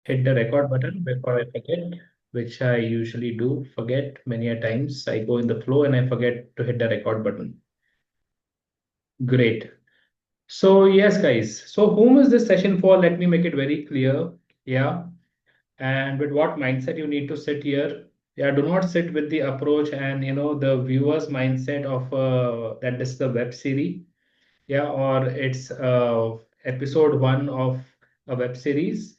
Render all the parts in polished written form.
hit the record button before I forget, which I usually do forget many a times. I go in the flow and I forget to hit the record button. Great. So yes, guys. So whom is this session for? Let me make it very clear. Yeah. And with what mindset you need to sit here. Yeah, do not sit with the approach and the viewer's mindset of that this is a web series. Yeah, or it's episode one of a web series.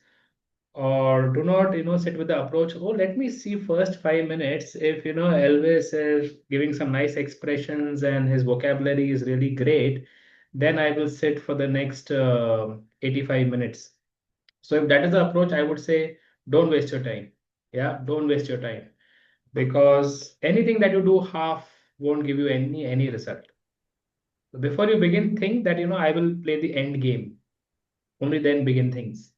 Or do not sit with the approach, oh, let me see first 5 minutes if Elvis is giving some nice expressions and his vocabulary is really great, then I will sit for the next 85 minutes. So if that is the approach, I would say don't waste your time. Yeah, don't waste your time, because anything that you do half won't give you any result. So before you begin, think that I will play the end game, only then begin things.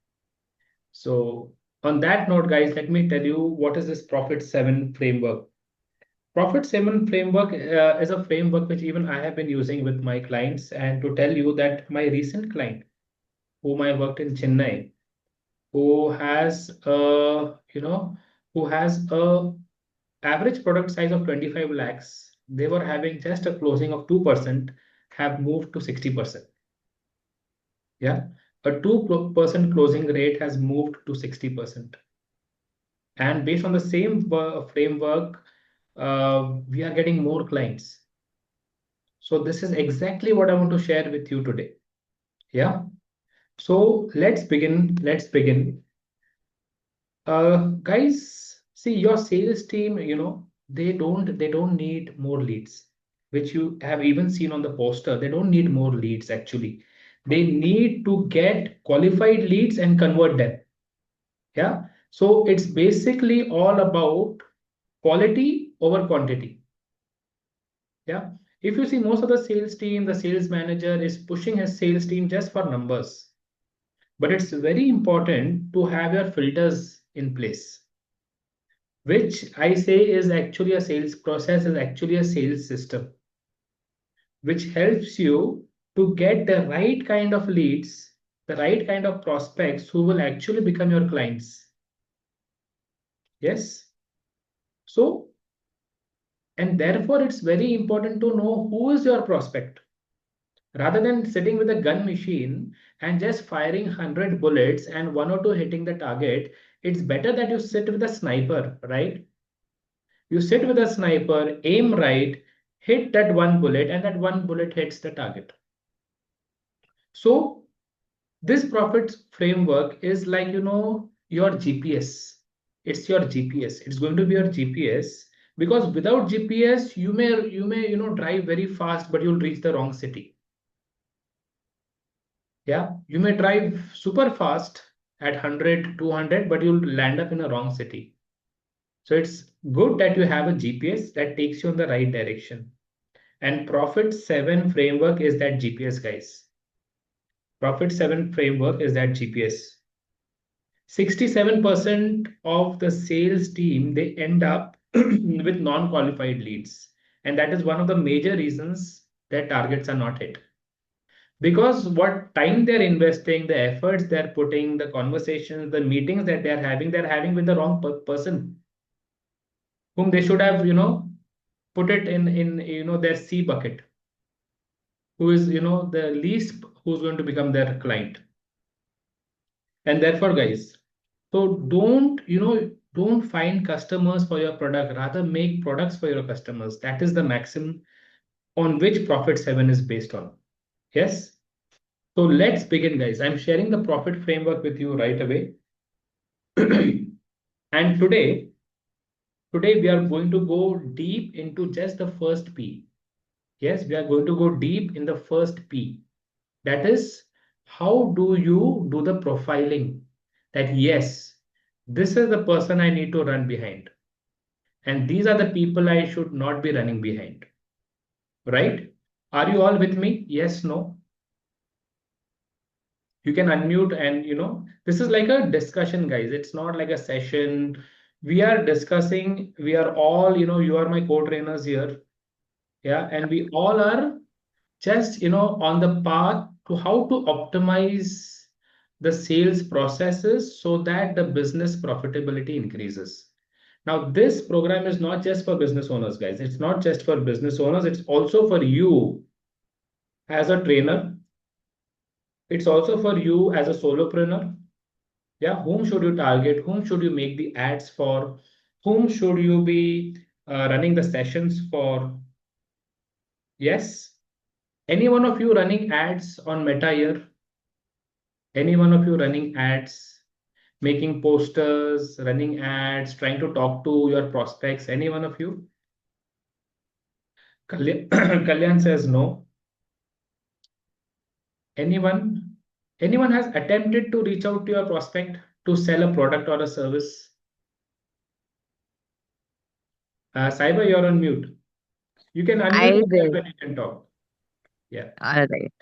So on that note, guys, let me tell you what is this Profit 7 framework. Profit 7 framework is a framework which even I have been using with my clients. And to tell you that my recent client, whom I worked in Chennai, who has who has a average product size of 25 lakhs, they were having just a closing of 2%, have moved to 60%. Yeah, a 2% closing rate has moved to 60%. And based on the same framework, we are getting more clients. So this is exactly what I want to share with you today. Yeah. So let's begin. Let's begin. Guys, see your sales team, they don't need more leads, which you have even seen on the poster. They don't need more leads actually. They need to get qualified leads and convert them. Yeah. So it's basically all about quality over quantity. Yeah. If you see most of the sales team, the sales manager is pushing his sales team just for numbers. But it's very important to have your filters in place, which I say is actually a sales process, is actually a sales system, which helps you to get the right kind of leads, the right kind of prospects who will actually become your clients. Yes. So, and therefore, it's very important to know who is your prospect. Rather than sitting with a gun machine and just firing 100 bullets and one or two hitting the target, it's better that you sit with a sniper, right? You sit with a sniper, aim right, hit that one bullet, and that one bullet hits the target. So this profit framework is like, your GPS. It's your GPS. It's going to be your GPS, because without GPS, you may drive very fast, but you'll reach the wrong city. Yeah, you may drive super fast at 100, 200, but you'll land up in a wrong city. So it's good that you have a GPS that takes you in the right direction. And Profit 7 framework is that GPS, guys. Profit 7 framework is that GPS. 67% of the sales team, they end up with non-qualified leads. And that is one of the major reasons their targets are not hit. Because what time they're investing, the efforts they're putting, the conversations, the meetings that they're having with the wrong person, whom they should have put it in their C bucket, who is the least, who's going to become their client. And therefore, guys, so don't find customers for your product, rather make products for your customers. That is the maxim on which Profit 7 is based on. Yes. So let's begin, guys. I'm sharing the profit framework with you right away. And today we are going to go deep into just the first P. Yes, we are going to go deep in the first P. That is, how do you do the profiling? That yes, this is the person I need to run behind. And these are the people I should not be running behind. Right? Are you all with me? Yes, no? You can unmute, and this is like a discussion, guys. It's not like a session. We are discussing, we are all, you are my co-trainers here. Yeah. And we all are just on the path to how to optimize the sales processes so that the business profitability increases. Now, this program is not just for business owners, guys. It's not just for business owners, it's also for you as a trainer. It's also for you as a solopreneur. Yeah, whom should you target? Whom should you make the ads for? Whom should you be running the sessions for? Yes. Any one of you running ads on Meta here? Any one of you running ads, making posters, running ads, trying to talk to your prospects? Any one of you? Kalyan says no. Anyone? Anyone has attempted to reach out to your prospect to sell a product or a service? Cyber, you're on mute. You can unmute I yourself did. and you can talk. Yeah. All right.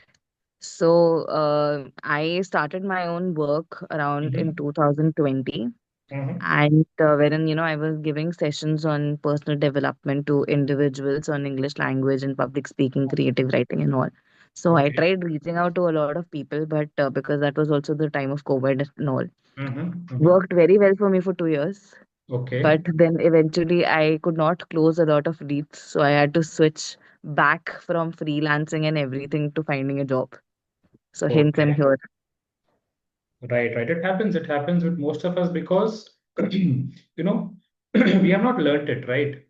So, I started my own work around in Mm-hmm. 2020, Mm-hmm. and wherein I was giving sessions on personal development to individuals on English language and public speaking, creative writing, and all. So I Okay. tried reaching out to a lot of people, but because that was also the time of COVID and all, Mm-hmm. Mm-hmm. worked very well for me for 2 years. Okay. But then eventually I could not close a lot of leads, so I had to switch back from freelancing and everything to finding a job. So hence I'm Okay. here. Right, right. It happens. It happens with most of us because, we have not learned it, right?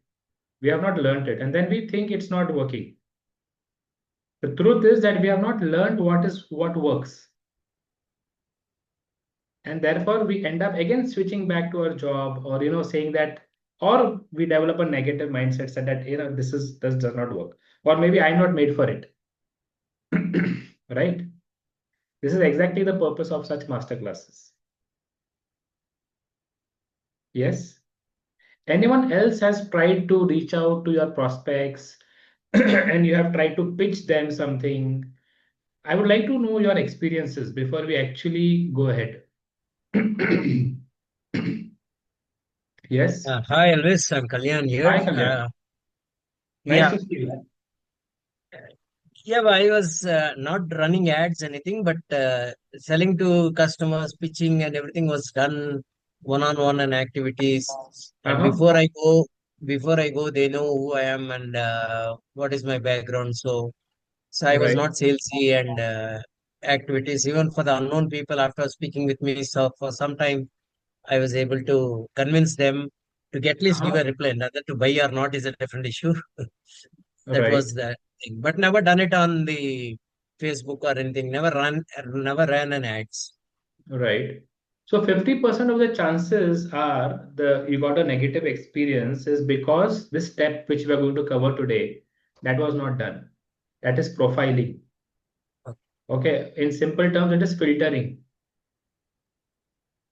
We have not learned it. And then we think it's not working. The truth is that we have not learned what works. And therefore we end up again switching back to our job or, saying that, or we develop a negative mindset said that, this does not work. Or maybe I'm not made for it. Right? This is exactly the purpose of such master classes. Yes. Anyone else has tried to reach out to your prospects and you have tried to pitch them something? I would like to know your experiences before we actually go ahead. Yes. Hi Elvis, I'm Kalyan here. Hi, Kalyan. Nice Yeah, to see you. yeah, I was not running ads anything, but selling to customers, pitching, and everything was done one-on-one and activities. And Uh-huh. before I go, they know who I am and what is my background. So I was Right. not salesy and activities even for the unknown people. After speaking with me, so for some time, I was able to convince them to at least give Uh-huh. a reply. Whether to buy or not is a different issue. That Right. was the thing. But never done it on the Facebook or anything. Never ran an ads. Right. So 50% of the chances are the you got a negative experience is because this step which we are going to cover today, that was not done. That is profiling. Okay. In simple terms, it is filtering.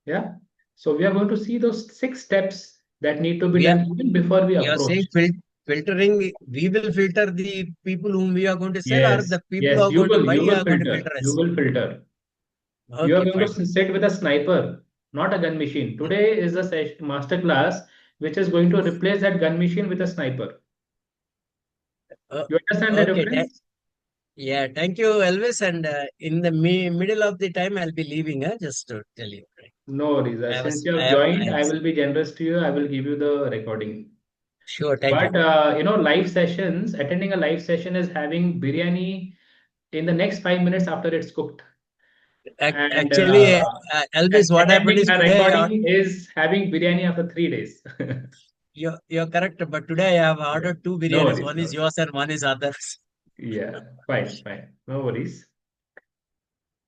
Yeah. So we are going to see those 6 steps that need to be We are done even before we you are approach. saying filtering. We will filter the people whom we are going to sell, or Yes. the people who Yes. are going to buy You will are going to filter. filter You us. will filter. You are Okay, going to fine. sit with a sniper, not a gun machine. Today is a master class which is going to replace that gun machine with a sniper. Uh, You understand the okay. difference? Yeah. Thank you, Elvis. And in the middle of the time, I'll be leaving. Just to tell you. Right. No worries. I Since was. you I have have. joined, I will be generous to you. I will give you the recording. Sure. Thank you. But live sessions, attending a live session is having biryani in the next 5 minutes after it's cooked. And Actually, Elvis, what happened attending is a today. recording is having biryani after 3 days. You're correct, but today I have Yeah. ordered two No biryanis. worries. One No is worries. yours and one is others. Yeah, fine, fine. No worries.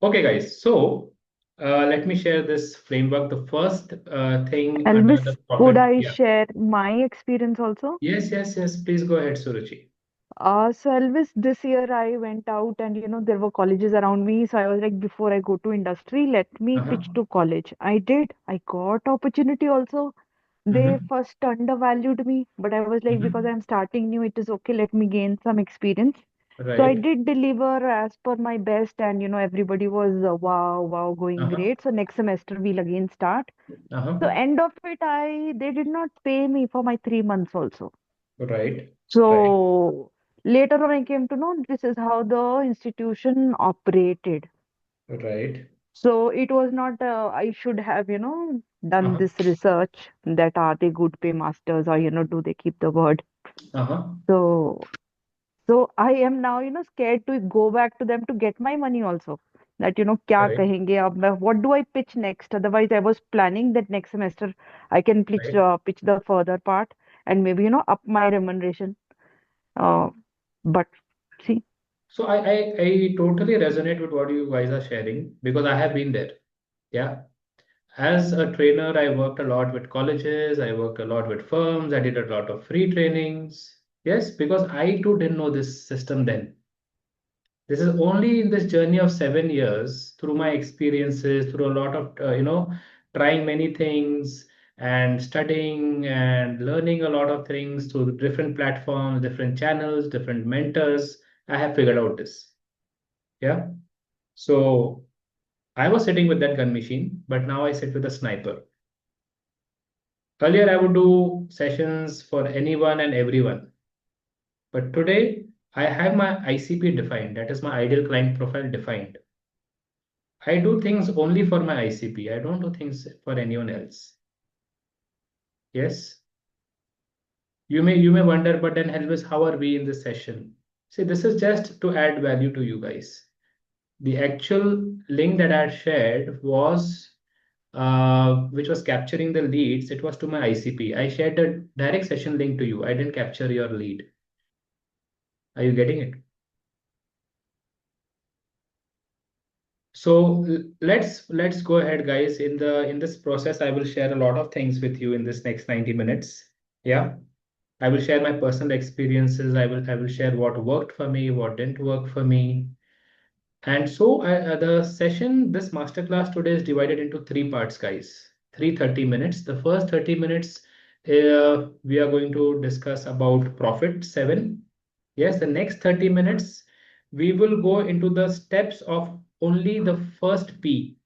Okay, guys. So let me share this framework. The first thing under the Elvis, could topic. I Yeah. share my experience also? Yes, yes, yes. Please go ahead, Suruchi. So Elvis, this year I went out and there were colleges around me. So I was like, before I go to industry, let me Uh-huh. pitch to college. I did. I got opportunity also. They Mm-hmm. first undervalued me, but I was like, because Mm-hmm. I'm starting new, it is okay. Let me gain some experience. So I Right. did deliver as per my best, and everybody was wow, wow, going Uh-huh. great. So next semester we'll again start. Uh-huh. So end of it, they did not pay me for my 3 months also. Right. Right. So later on, I came to know this is how the institution operated. Right. So it was not, I should have, done Uh-huh. this research that are they good pay masters or, do they keep the word? Uh-huh. So, so I am now, scared to go back to them to get my money also. That, क्या Right. कहेंगे अब मैं, what do I pitch next? Otherwise, I was planning that next semester I can Right. pitch the further part and maybe, up my remuneration. Uh, but see, So I totally resonate with what you guys are sharing because I have been there. Yeah. As a trainer, I worked a lot with colleges, I worked a lot with firms, I did a lot of free trainings. Yes, because I too didn't know this system then. This is only in this journey of 7 years, through my experiences, through a lot of, trying many things and studying and learning a lot of things through different platforms, different channels, different mentors, I have figured out this. Yeah. So I was sitting with that gun machine, but now I sit with a sniper. Earlier, I would do sessions for anyone and everyone. But today, I have my ICP defined. That is my ideal client profile defined. I do things only for my ICP. I don't do things for anyone else. Yes. You may wonder, but then Helvis, how are we in this session? See, this is just to add value to you guys. The actual link that I had shared was which was capturing the leads. It was to my ICP. I shared a direct session link to you. I didn't capture your lead. Are you getting it? So let's go ahead, guys. In this process, I will share a lot of things with you in this next 90 minutes. Yeah. I will share my personal experiences. I will share what worked for me, what didn't work for me. And so the session, this masterclass today is divided into three parts, guys. 3 30 minutes. The first 30 minutes, we are going to discuss about profit 7. Yes, the next 30 minutes, we will go into the steps of only the first P.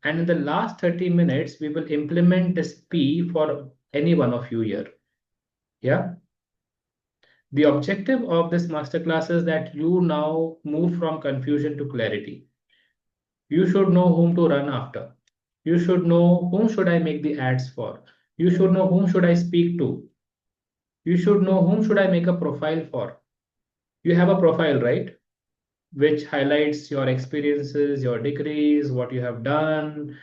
And in the last 30 minutes, we will implement this P for any one of you here. Yeah. The objective of this masterclass is that you now move from confusion to clarity. You should know whom to run after. You should know whom should I make the ads for. You should know whom should I speak to. You should know whom should I make a profile for. You have a profile, right? Which highlights your experiences, your degrees, what you have done,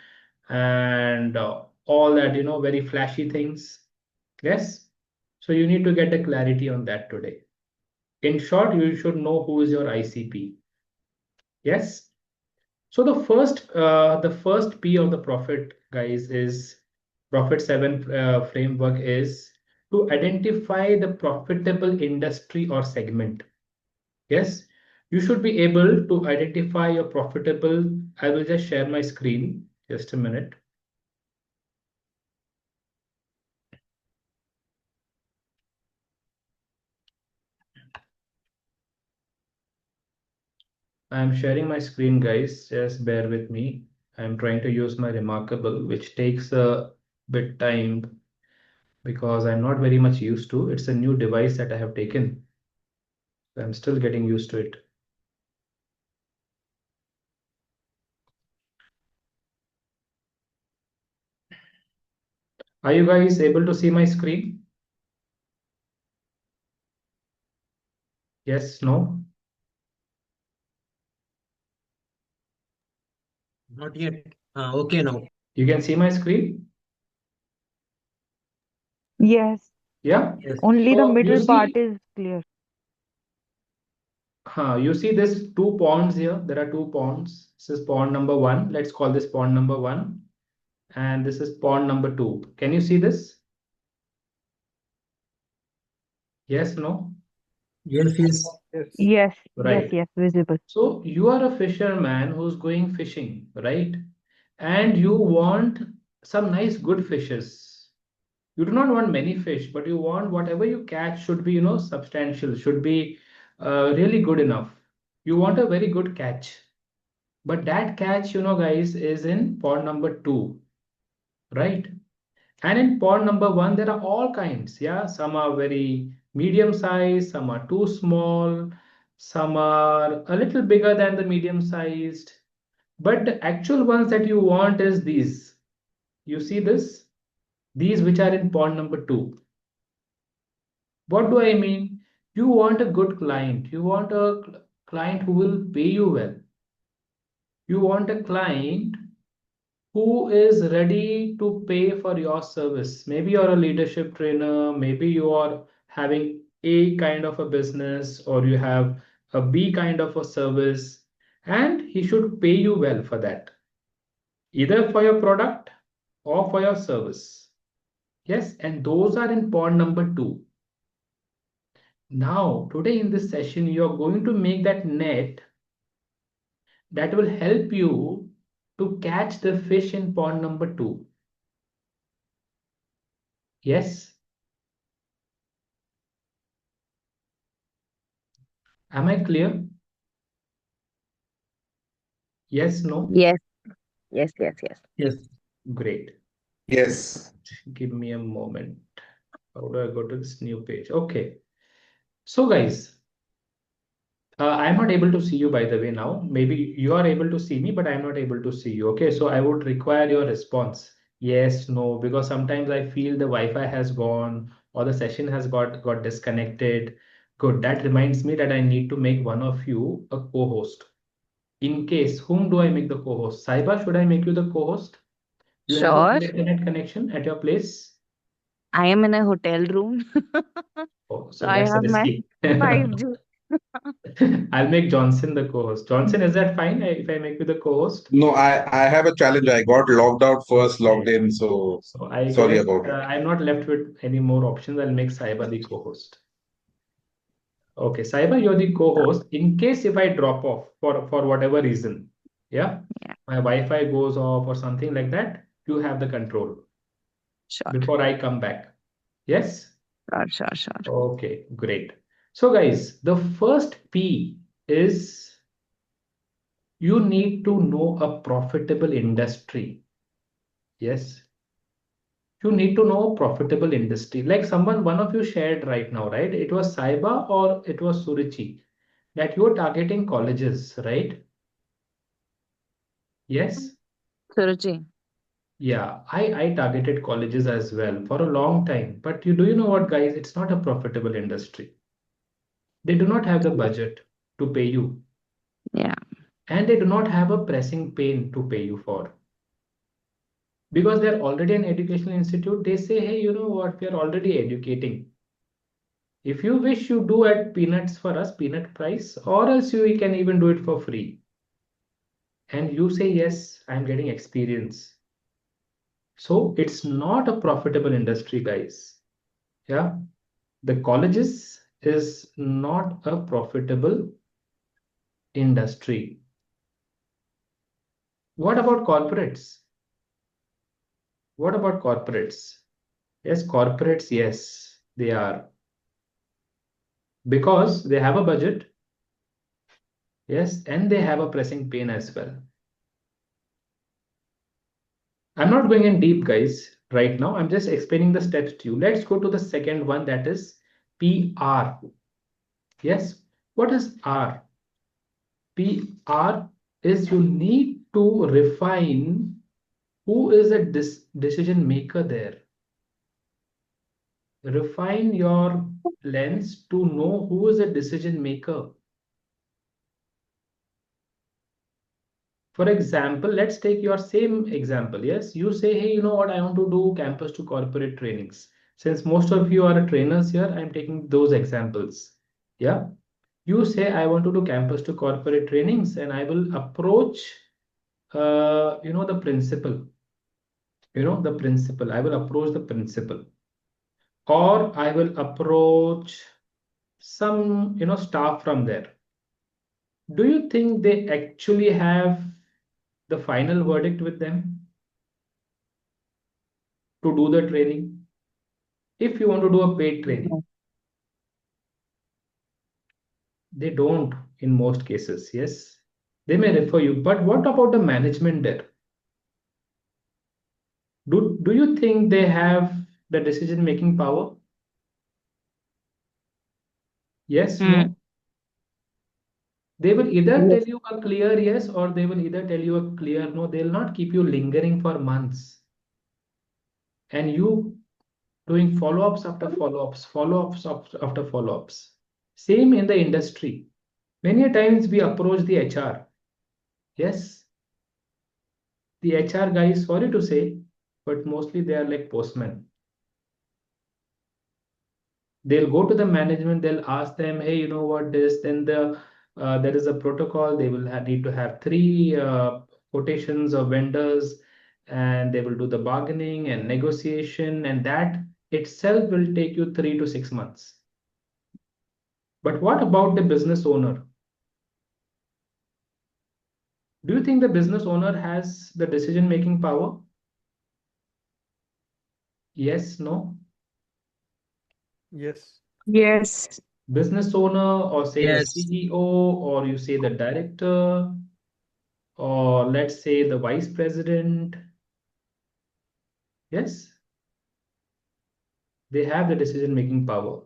and all that, very flashy things. Yes. So you need to get a clarity on that today. In short, you should know who is your ICP. Yes. So the first P of the profit, guys, is profit 7 framework is to identify the profitable industry or segment. Yes, you should be able to identify your profitable. I will just share my screen. Just a minute. I'm sharing my screen, guys. Just bear with me. I'm trying to use my Remarkable, which takes a bit time because I'm not very much used to. It's a new device that I have taken. So I'm still getting used to it. Are you guys able to see my screen? Yes, no? Not yet. Okay now. You can see my screen? yes, Yeah? Yes. only the So you middle part see, is clear. you see this two ponds here. There are two ponds. This is pond number one. Let's call this pond number one. And this is pond number two. Can you see this? Yes, no? Yes, yes. Yes, yes, Right. yes, visible. So you are a fisherman who's going fishing, right? And you want some nice good fishes. You do not want many fish, but you want whatever you catch should be, substantial, should be really good enough. You want a very good catch. But that catch, guys, is in pond number two, right? And in pond number one, there are all kinds. Yeah, some are very medium sized, some are too small, some are a little bigger than the medium sized. But the actual ones that you want is these. You see this? These which are in point number two. What do I mean? You want a good client. You want a client who will pay you well. You want a client who is ready to pay for your service. Maybe you're a leadership trainer, maybe you are having A kind of a business, or you have a B kind of a service, and he should pay you well for that, either for your product or for your service. Yes, and those are in point number two. Now, today in this session, you're going to make that net that will help you to catch the fish in pond number two. Yes, am I clear? Yes, no? Yes, yes, yes, yes. Yes. Great. Yes. Give me a moment. How do I go to this new page? Okay. So, guys, I'm not able to see you, by the way, now. Maybe you are able to see me, but I'm not able to see you. Okay, so I would require your response. Yes, no, because sometimes I feel the Wi-Fi has gone or the session has got disconnected. Good. That reminds me that I need to make one of you a co-host. In case, whom do I make the co-host? Saiba, should I make you the co-host? You have a Sure. good internet connection at your place? I am in a hotel room, Oh, so so I that's have my risky. 5G. I'll make Johnson the co-host. Johnson, is that fine if I make you the co-host? No, I have a challenge. I got logged out first, logged in, so So I sorry guess about it. I'm not left with any more options. I'll make Saiba the co-host. Okay, Saiba, you're the co-host. In case if I drop off for whatever reason, yeah, Yeah, my Wi-Fi goes off or something like that, you have the control sure, before I come back. Yes? sure, sure, sure. Okay, great. So guys, the first P is you need to know a profitable industry. Yes, you need to know a profitable industry. Like one of you shared right now, right? It was Saiba or it was Surichi that you're targeting colleges, right? Yes. Suruchi. Yeah, I targeted colleges as well for a long time. But you know what, guys? It's not a profitable industry. They do not have the budget to pay you, Yeah, and they do not have a pressing pain to pay you for. Because they're already an educational institute, they say, hey, you know what? We are already educating. If you wish, you do at peanuts for us, peanut price, or else you can even do it for free. And you say, yes, I'm getting experience. So it's not a profitable industry, guys. Yeah. The colleges is not a profitable industry. What about corporates? What about corporates? Yes, corporates, yes, they are. Because they have a budget, yes, and they have a pressing pain as well. I'm not going in deep, guys, right now. I'm just explaining the steps to you. Let's go to the second one, that is PR. Yes, what is R? PR is you need to refine who is a decision maker there. Refine your lens to know who is a decision maker. For example, let's take your same example. Yes, you say, hey, you know what, I want to do campus to corporate trainings. Since most of you are trainers here, I'm taking those examples. Yeah, you say, I want to do campus to corporate trainings, and I will approach, the principal. The principal. I will approach the principal, or I will approach some, staff from there. Do you think they actually have the final verdict with them to do the training? If you want to do a paid training, no. they don't in most cases. Yes, they may refer you, but what about the management there? Do you think they have the decision making power? Yes, Hmm. no? They will either tell Yes. you a clear yes or they will either tell you a clear no. They'll not keep you lingering for months and you doing follow-ups after follow-ups, follow-ups after follow-ups. Same in the industry. Many a times we approach the HR. Yes, the HR guys, sorry to say, but mostly they are like postmen. They'll go to the management, they'll ask them, hey, you know what, this, then there is a protocol. They will need to have three quotations of vendors, and they will do the bargaining and negotiation, and that itself will take you 3 to 6 months. But what about the business owner? Do you think the business owner has the decision making power? Yes, no? Yes. Yes. Business owner, or say the Yes. CEO, or you say the director, or let's say the vice president. Yes, they have the decision making power.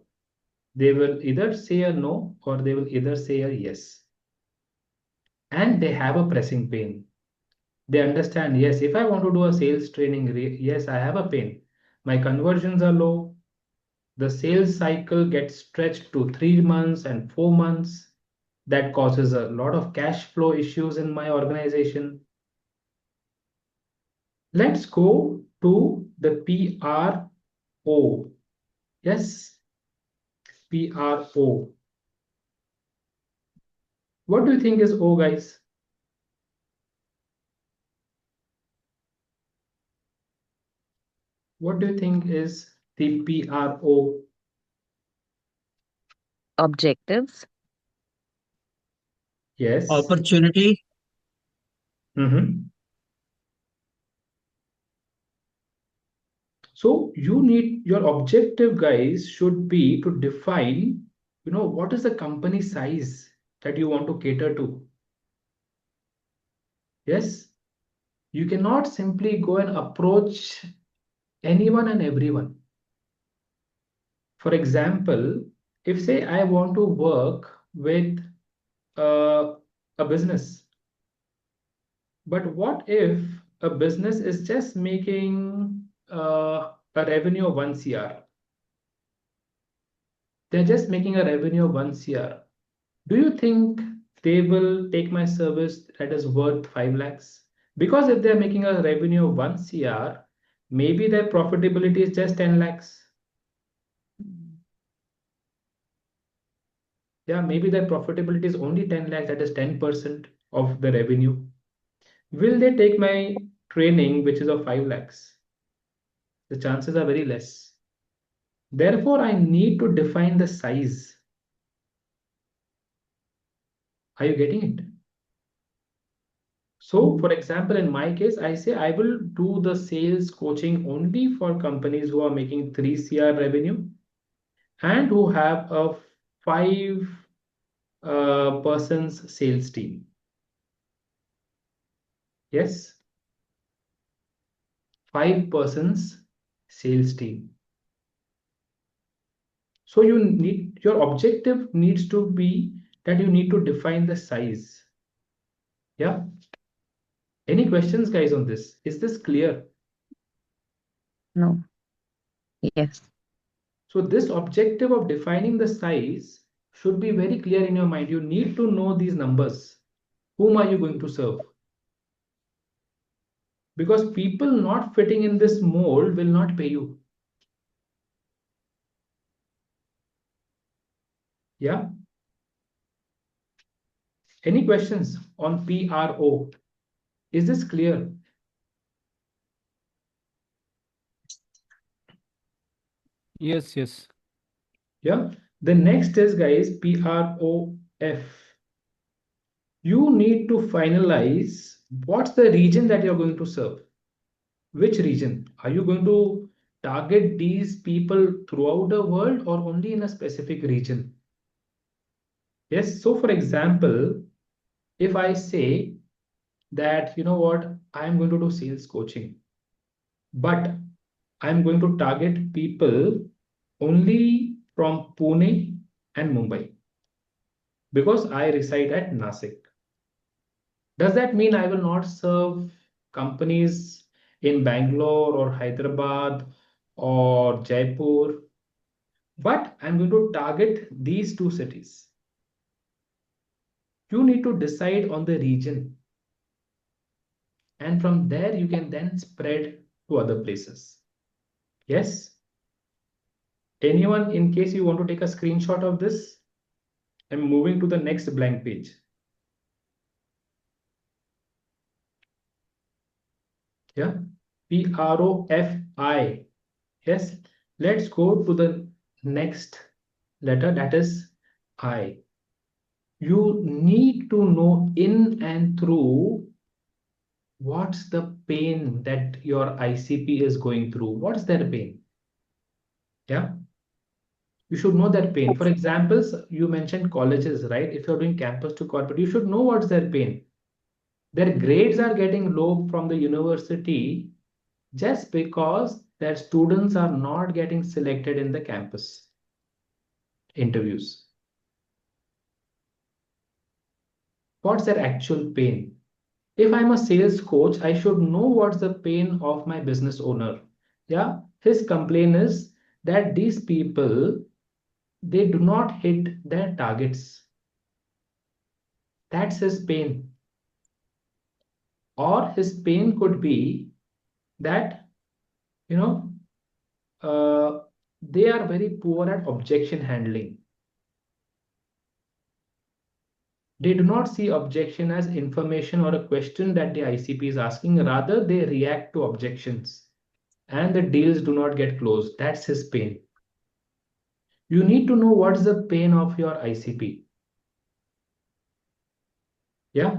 They will either say a no or they will either say a yes. And they have a pressing pain. They understand, yes, if I want to do a sales training, yes, I have a pain. My conversions are low. The sales cycle gets stretched to 3 months and 4 months. That causes a lot of cash flow issues in my organization. Let's go to the PRO. Yes, PRO. What do you think is O, guys? What do you think is the PRO? Objectives. Yes. Opportunity. Mhm. So you need your objective, guys, should be to define, what is the company size that you want to cater to? Yes. You cannot simply go and approach anyone and everyone. For example, if say I want to work with a business, but what if a business is just making a revenue of 1 CR? They're just making a revenue of 1 CR. Do you think they will take my service that is worth 5 lakhs? Because if they're making a revenue of 1 CR, maybe their profitability is just 10 lakhs. Yeah, maybe their profitability is only 10 lakhs, that is 10% of the revenue. Will they take my training, which is of 5 lakhs? The chances are very less. Therefore, I need to define the size. Are you getting it? So, for example, in my case, I say I will do the sales coaching only for companies who are making 3 CR revenue and who have a 5 persons sales team. Yes, 5 persons sales team. So your objective needs to be that you need to define the size. Yeah. Any questions, guys, on this? Is this clear? No. Yes. So this objective of defining the size should be very clear in your mind. You need to know these numbers. Whom are you going to serve? Because people not fitting in this mold will not pay you. Yeah. Any questions on PRO? Is this clear? Yes, yes. Yeah. The next is, guys, PROF. You need to finalize what's the region that you're going to serve. Which region? Are you going to target these people throughout the world or only in a specific region? Yes. So, for example, if I say that, you know what, I'm going to do sales coaching, but I'm going to target people only from Pune and Mumbai. because I reside at Nasik. Does that mean I will not serve companies in Bangalore or Hyderabad or Jaipur? But I'm going to target these two cities. You need to decide on the region, and from there you can then spread to other places. Yes? Anyone, in case you want to take a screenshot of this, I'm moving to the next blank page. Yeah, PROFI. Yes, let's go to the next letter, that is I. You need to know in and through what's the pain that your ICP is going through. What's their pain? Yeah, you should know their pain. For examples, you mentioned colleges, right? If you're doing campus to corporate, you should know what's their pain. Their grades are getting low from the university just because their students are not getting selected in the campus interviews. What's their actual pain? If I'm a sales coach, I should know what's the pain of my business owner. Yeah, his complaint is that these people, they do not hit their targets. That's his pain. Or his pain could be that, you know, they are very poor at objection handling. They do not see objection as information or a question that the ICP is asking. Rather, they react to objections and the deals do not get closed. That's his pain. You need to know what's the pain of your ICP. Yeah.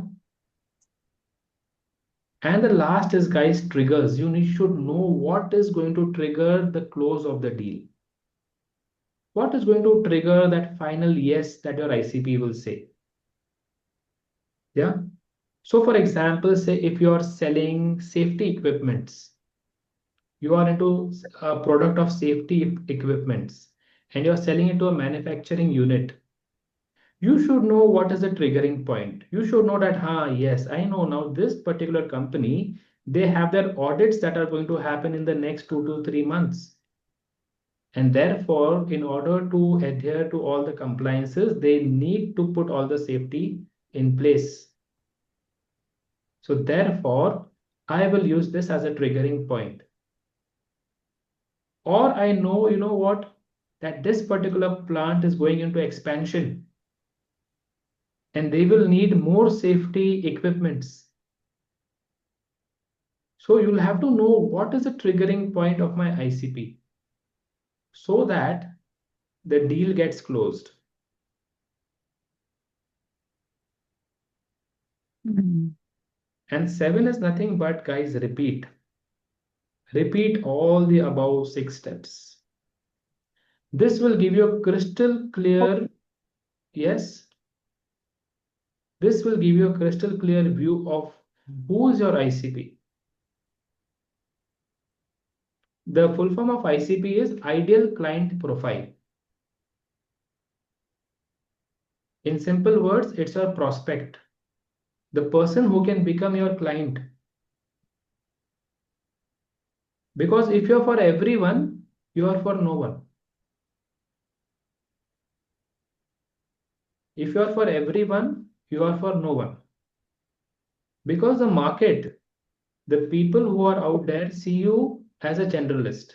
And the last is, guys, triggers. Should know what is going to trigger the close of the deal. What is going to trigger that final yes that your ICP will say? Yeah. So, for example, say if you are selling safety equipments, you are into a product of safety equipments, and you're selling it to a manufacturing unit. You should know what is the triggering point. You should know that, yes, I know now this particular company, they have their audits that are going to happen in the next 2 to 3 months. And therefore, in order to adhere to all the compliances, they need to put all the safety in place. So therefore, I will use this as a triggering point. Or I know, you know what, that this particular plant is going into expansion and they will need more safety equipments. So you'll have to know what is the triggering point of my ICP so that the deal gets closed. Mhm. And 7 is nothing but, guys, repeat. Repeat all the above 6 steps. This will give you a crystal clear, yes, this will give you a crystal clear view of who is your ICP. The full form of ICP is Ideal Client Profile. In simple words, it's your prospect, the person who can become your client. Because if you're for everyone, you are for no one. If you are for everyone, you are for no one. Because the market, the people who are out there see you as a generalist.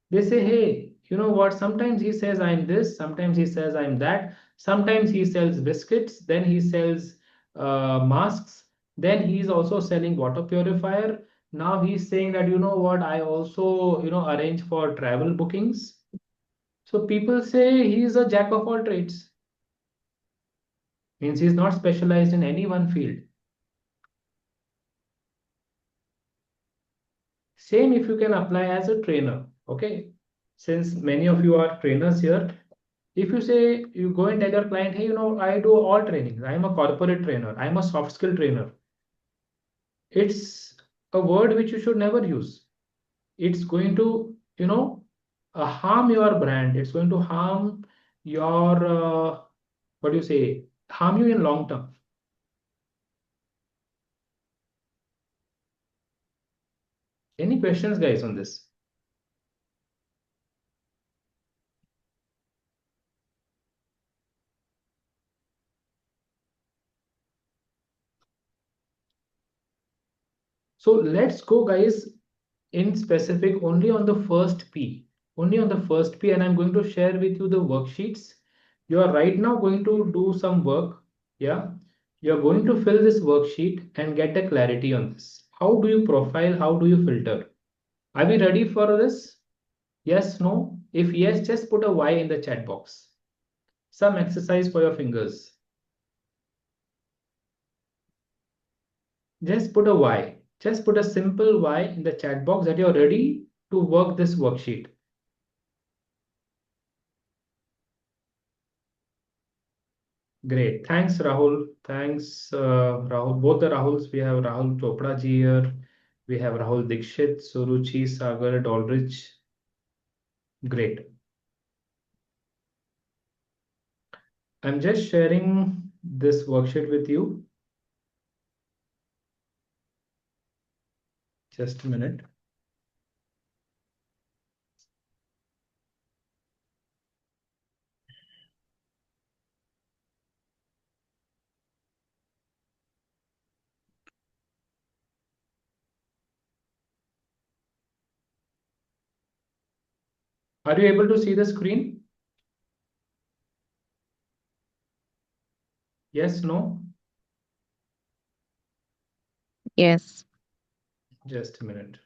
They say, hey, you know what? Sometimes he says I'm this, sometimes he says I'm that, sometimes he sells biscuits, then he sells masks, then he's also selling water purifier. Now he's saying that, you know what, I also, arrange for travel bookings. So people say he's a jack of all trades. Means he's not specialized in any one field. Same if you can apply as a trainer. Okay. Since many of you are trainers here, if you say you go and tell your client, hey, I do all trainings. I'm a corporate trainer. I'm a soft skill trainer. It's a word which you should never use. It's going to, harm your brand. It's going to harm your, what do you say? harm you in long term? Any questions, guys, on this? So let's go, guys, in specific only on the first P, only on the first P, and I'm going to share with you the worksheets. You are right now going to do some work. Yeah, you're going to fill this worksheet and get the clarity on this. How do you profile? How do you filter? Are we ready for this? Yes, no? If yes, just put a Y in the chat box. Some exercise for your fingers. Just put a Y. Just put a simple Y in the chat box that you're ready to work this worksheet. Great. Thanks, Rahul. Thanks, Rahul. Both the Rahuls. We have Rahul Chopra ji here. We have Rahul Dikshit, Suruchi, Sagar, Dolrich. Great. I'm just sharing this worksheet with you. Just a minute. Are you able to see the screen? Yes, no? Yes. Just a minute.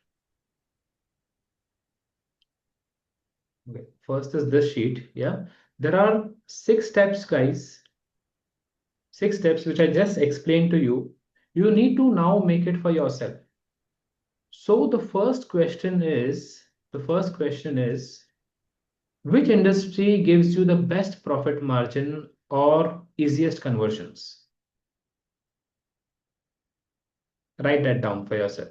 Okay. First is this sheet. Yeah. There are 6 steps, guys. 6 steps which I just explained to you. You need to now make it for yourself. So the first question is, which industry gives you the best profit margin or easiest conversions? Write that down for yourself.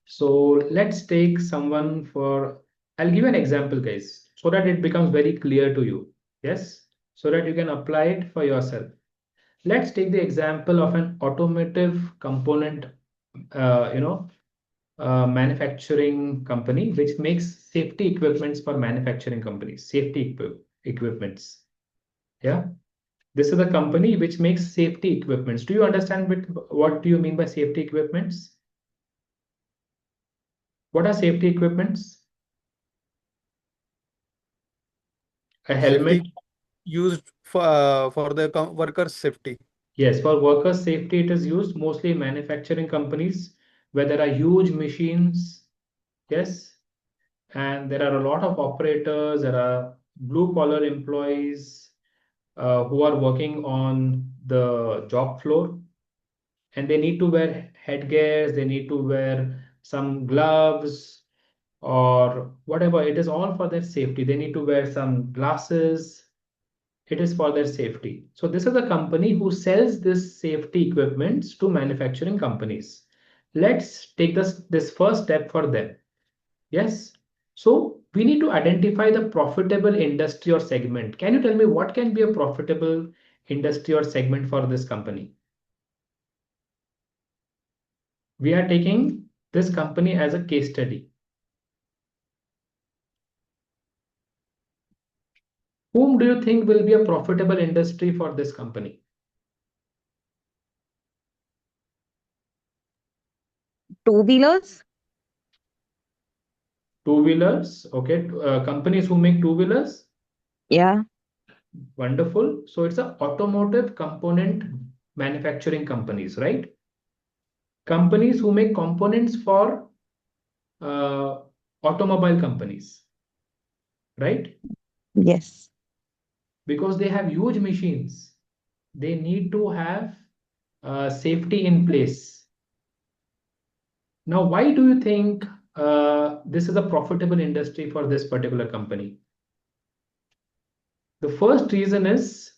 So let's take someone for, I'll give you an example, guys, so that it becomes very clear to you. Yes, so that you can apply it for yourself. Let's take the example of an automotive component, manufacturing company which makes safety equipments for manufacturing companies, equipments. Yeah, this is a company which makes safety equipments. Do you understand what do you mean by safety equipments? What are safety equipments? A helmet. Safety used for the workers' safety. Yes, for workers' safety, it is used mostly in manufacturing companies where there are huge machines. Yes, and there are a lot of operators, there are blue collar employees who are working on the job floor, and they need to wear headgears, they need to wear some gloves or whatever. It is all for their safety. They need to wear some glasses. It is for their safety. So this is a company who sells this safety equipments to manufacturing companies. Let's take this first step for them. Yes. So we need to identify the profitable industry or segment. Can you tell me what can be a profitable industry or segment for this company? We are taking this company as a case study. Whom do you think will be a profitable industry for this company? Two-wheelers? Two-wheelers. Okay. Companies who make two-wheelers. Yeah. Wonderful. So it's a automotive component manufacturing companies, right? Companies who make components for uh, automobile companies, right? Yes. Because they have huge machines. They need to have safety in place. Now, why do you think this is a profitable industry for this particular company? The first reason is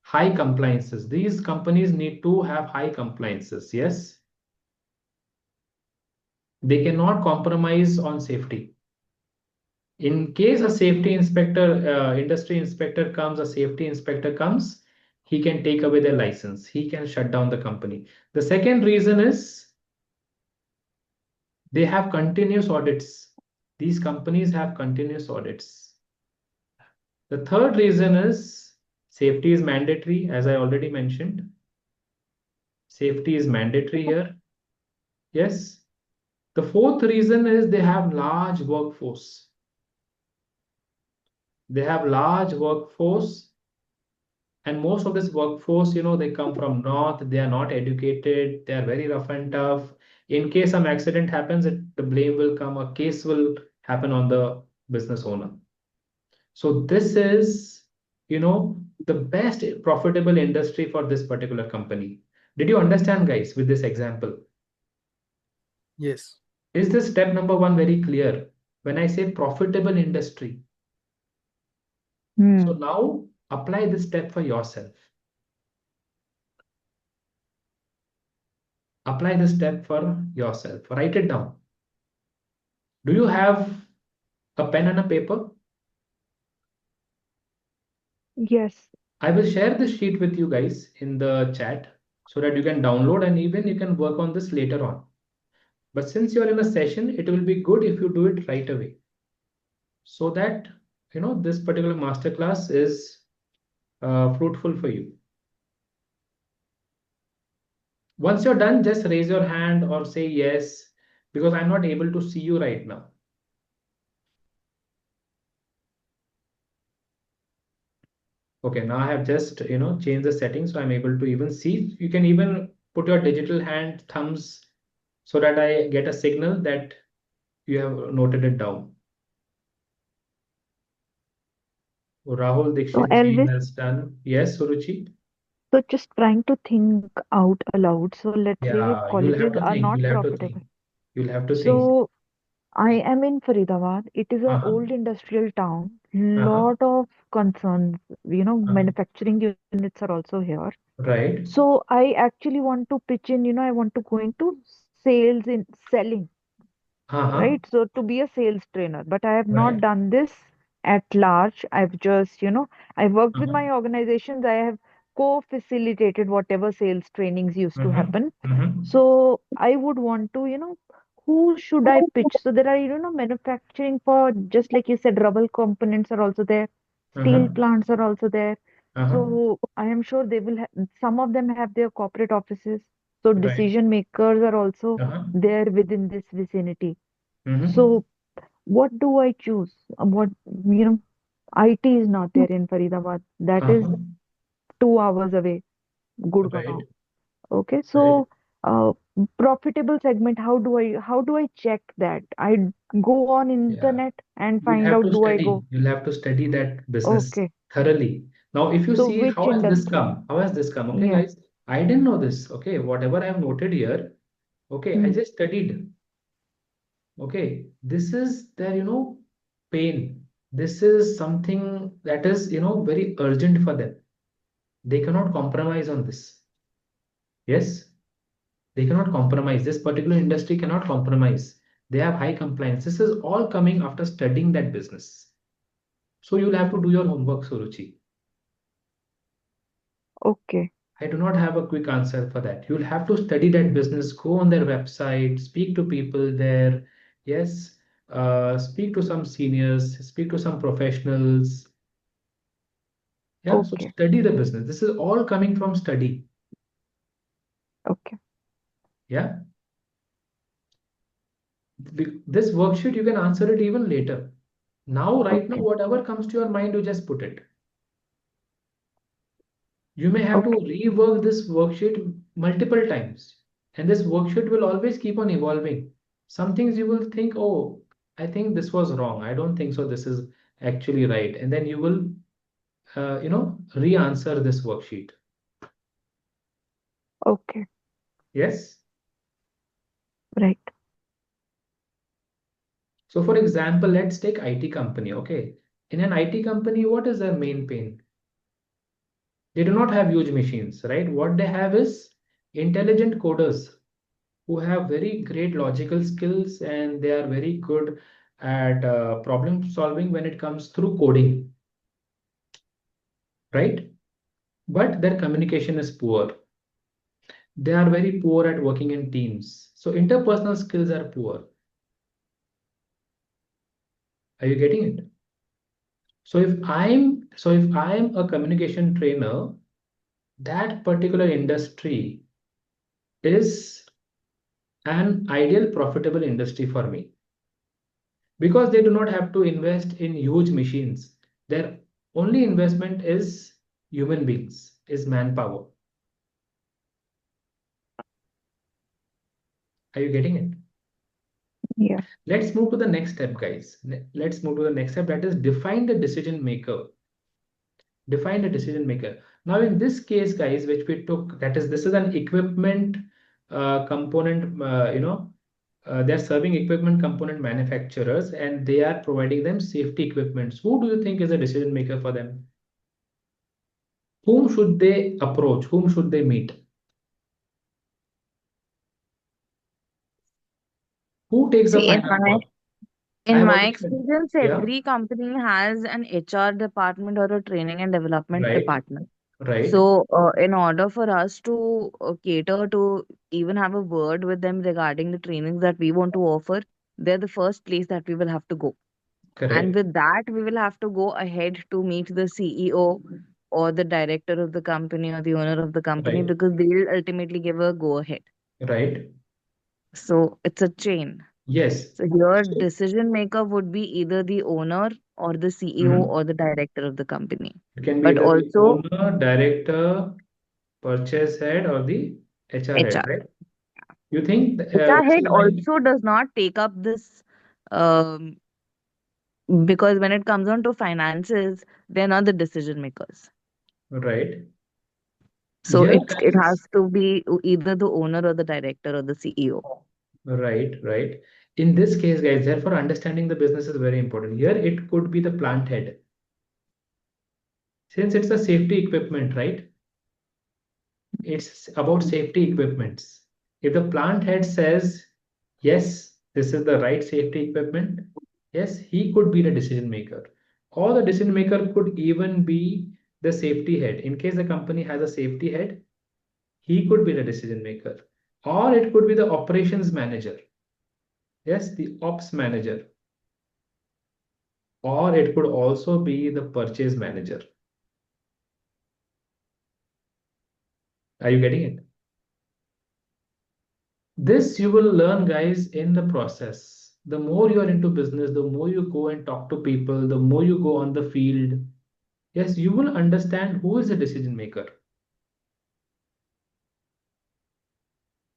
high compliances. These companies need to have high compliances. Yes. They cannot compromise on safety. In case a industry inspector comes, a safety inspector comes, he can take away their license. He can shut down the company. The second reason is they have continuous audits. These companies have continuous audits. The third reason is safety is mandatory, as I already mentioned. Safety is mandatory here. Yes. The fourth reason is they have large workforce. They have large workforce, and most of this workforce, they come from north. They are not educated. They are very rough and tough. In case some accident happens, the blame will come. A case will happen on the business owner. So this is, the best profitable industry for this particular company. Did you understand, guys, with this example? Yes. Is this step number one very clear? When I say profitable industry, so now apply this step for yourself. Apply this step for yourself. Write it down. Do you have a pen and a paper? Yes. I will share this sheet with you guys in the chat so that you can download and even you can work on this later on. But since you're in a session, it will be good if you do it right away so that this particular masterclass is fruitful for you. Once you're done, just raise your hand or say yes, because I'm not able to see you right now. Okay, now I have just changed the settings so I'm able to even see. You can even put your digital hand thumbs so that I get a signal that you have noted it down. Rahul So Dixit ji Elvis, has done. Yes, Suruchi. so just trying to think out aloud. So let's say Yeah, you'll have colleges to are think. not You'll have to think. profitable. You'll have to think. So I am in Faridabad. It is a Uh-huh. old industrial town. Uh-huh. Lot of concerns. Uh-huh. Manufacturing units are also here. Right. So I actually want to pitch in. I want to go into sales in selling, Uh-huh. right? So to be a sales trainer, but I have not Right. done this at large. I've just, I worked with Uh-huh. my organizations. I have co-facilitated whatever sales trainings used to Uh-huh. happen. Uh-huh. So I would want to, who should I pitch? So there are, manufacturing for, just like you said, rubber components are also there, steel Uh-huh. plants are also there. Uh-huh. So I am sure they will some of them have their corporate offices. So Right. decision makers are also Uh-huh. there within this vicinity. Mm-hmm. So what do I choose? What, IT is not there in Faridabad. That is Uh-huh. 2 hours away, Right. Gurgaon. Okay, Right. so uh, profitable segment, how do I check that? I go on Yeah. internet and You'll find have out, to do I study. go? You'll have to study that business Okay, thoroughly. Now, if you so see which how has this industry? come? How has this come? Okay, Yeah. guys. I didn't know this. Okay, whatever I have noted here. Okay, I Hmm. just studied. Okay, this is their, pain. This is something that is, very urgent for them. They cannot compromise on this. Yes, they cannot compromise. This particular industry cannot compromise. They have high compliance. This is all coming after studying that business. So you'll have to do your homework, Suruchi. Okay. I do not have a quick answer for that. You'll have to study that business, go on their website, speak to people there. Yes, speak to some seniors, speak to some professionals. Yeah, so Okay. study the business. This is all coming from study. Okay. Yeah, this worksheet, you can answer it even later. Now, right now, Okay. whatever comes to your mind, you just put it. You may have to Okay. rework this worksheet multiple times, and this worksheet will always keep on evolving. Some things you will think, oh, I think this was wrong. I don't think so. This is actually right. And then you will, re-answer this worksheet. Okay. Yes. Right. So, for example, let's take IT company. Okay. In an IT company, what is their main pain? They do not have huge machines, right? What they have is intelligent coders who have very great logical skills and they are very good at problem solving when it comes through coding, right? But their communication is poor. They are very poor at working in teams. So interpersonal skills are poor. Are you getting it? So if I'm a communication trainer, that particular industry is an ideal profitable industry for me because they do not have to invest in huge machines. Their only investment is human beings, is manpower. Are you getting it? Yeah. Let's move to the next step, guys. Let's move to the next step, that is define the decision maker. Define the decision maker. Now, in this case, guys, which we took, that is, this is an equipment component, they're serving equipment component manufacturers and they are providing them safety equipments. Who do you think is a decision maker for them? Whom should they approach? Whom should they meet? Who takes the See, final call? I in have my already said, experience, yeah, every company has an HR department or a training and development right, department. right, So, in order for us to cater to even have a word with them regarding the trainings that we want to offer, they're the first place that we will have to go. And correct, with that, we will have to go ahead to meet the CEO or the director of the company or the owner of the company right, because they'll ultimately give a go ahead. right. So, it's a chain. Yes. So, your So, decision maker would be either the owner or the CEO mhm. or the director of the company. It can be But either the also owner, director, purchase head, or the HR head, HR. right? You think HR this head is like also does not take up this um, because when it comes on to finances, they're not the decision makers. right? So Here, it has guys, to be either the owner or the director or the CEO. right, right. In this case, guys, therefore, understanding the business is very important. Here, it could be the plant head, since it's a safety equipment, right? It's about safety equipments. If the plant head says, yes, this is the right safety equipment, yes, he could be the decision maker. Or the decision maker could even be the safety head. In case the company has a safety head, he could be the decision maker. Or it could be the operations manager. Yes, the ops manager. Or it could also be the purchase manager. Are you getting it? This you will learn, guys, in the process. The more you are into business, the more you go and talk to people, the more you go on the field. Yes, you will understand who is the decision maker.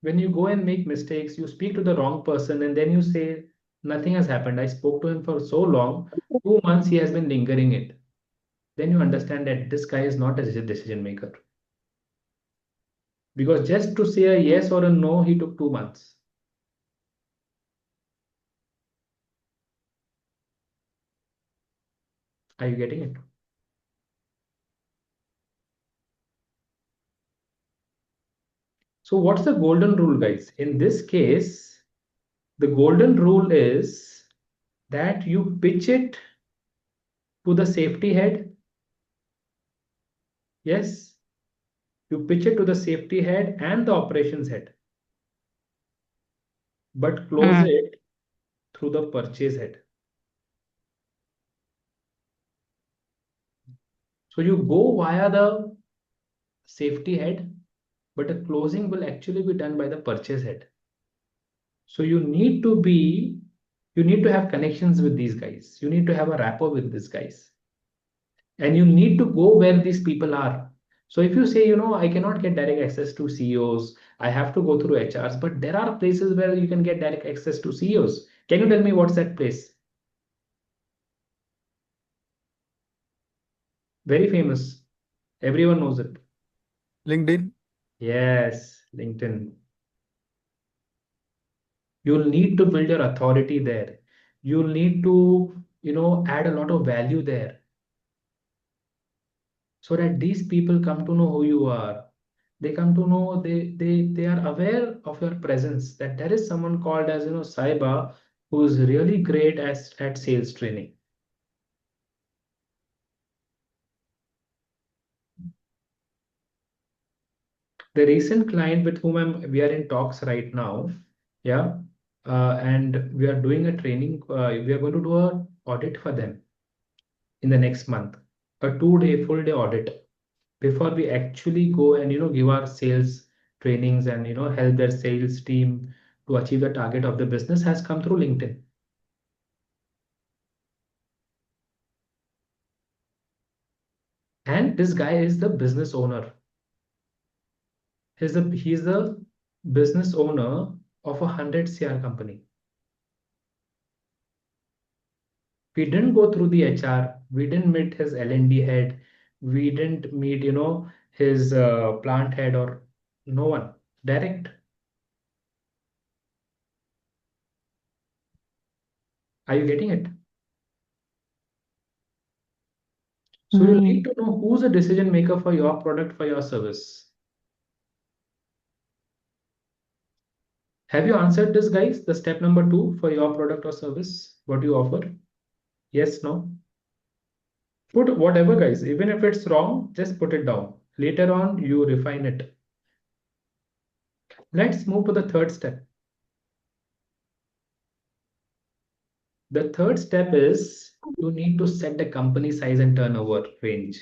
When you go and make mistakes, you speak to the wrong person and then you say, nothing has happened. I spoke to him for so long, 2 months he has been lingering it. Then you understand that this guy is not a decision maker. Because just to say a yes or a no, he took 2 months. Are you getting it? So what's the golden rule, guys? In this case, the golden rule is that you pitch it to the safety head. Yes, you pitch it to the safety head and the operations head, but close Mm. it through the purchase head. So you go via the safety head, but the closing will actually be done by the purchase head. So you need to have connections with these guys. You need to have a rapport with these guys. And you need to go where these people are. So if you say, I cannot get direct access to CEOs, I have to go through HRs, but there are places where you can get direct access to CEOs. Can you tell me what's that place? Very famous. Everyone knows it. LinkedIn. Yes, LinkedIn. You'll need to build your authority there. You'll need to, add a lot of value there so that these people come to know who you are. They come to know, they are aware of your presence, that there is someone called as, Saiba, who's really great at sales training. The recent client with whom we are in talks right now, yeah, and we are doing a training. We are going to do a audit for them in the next month, a 2-day full day audit before we actually go and give our sales trainings and help their sales team to achieve the target of the business has come through LinkedIn. And this guy is the business owner. He's the business owner of a 100 CR company. We didn't go through the HR. We didn't meet his L&D head. We didn't meet, his plant head or no one. Direct. Are you getting it? So you need to know who's the decision maker for your product, for your service. Have you answered this, guys? The step number 2 for your product or service, what you offer? Yes, no? Put whatever, guys. Even if it's wrong, just put it down. Later on, you refine it. Let's move to the third step. The third step is you need to set the company size and turnover range.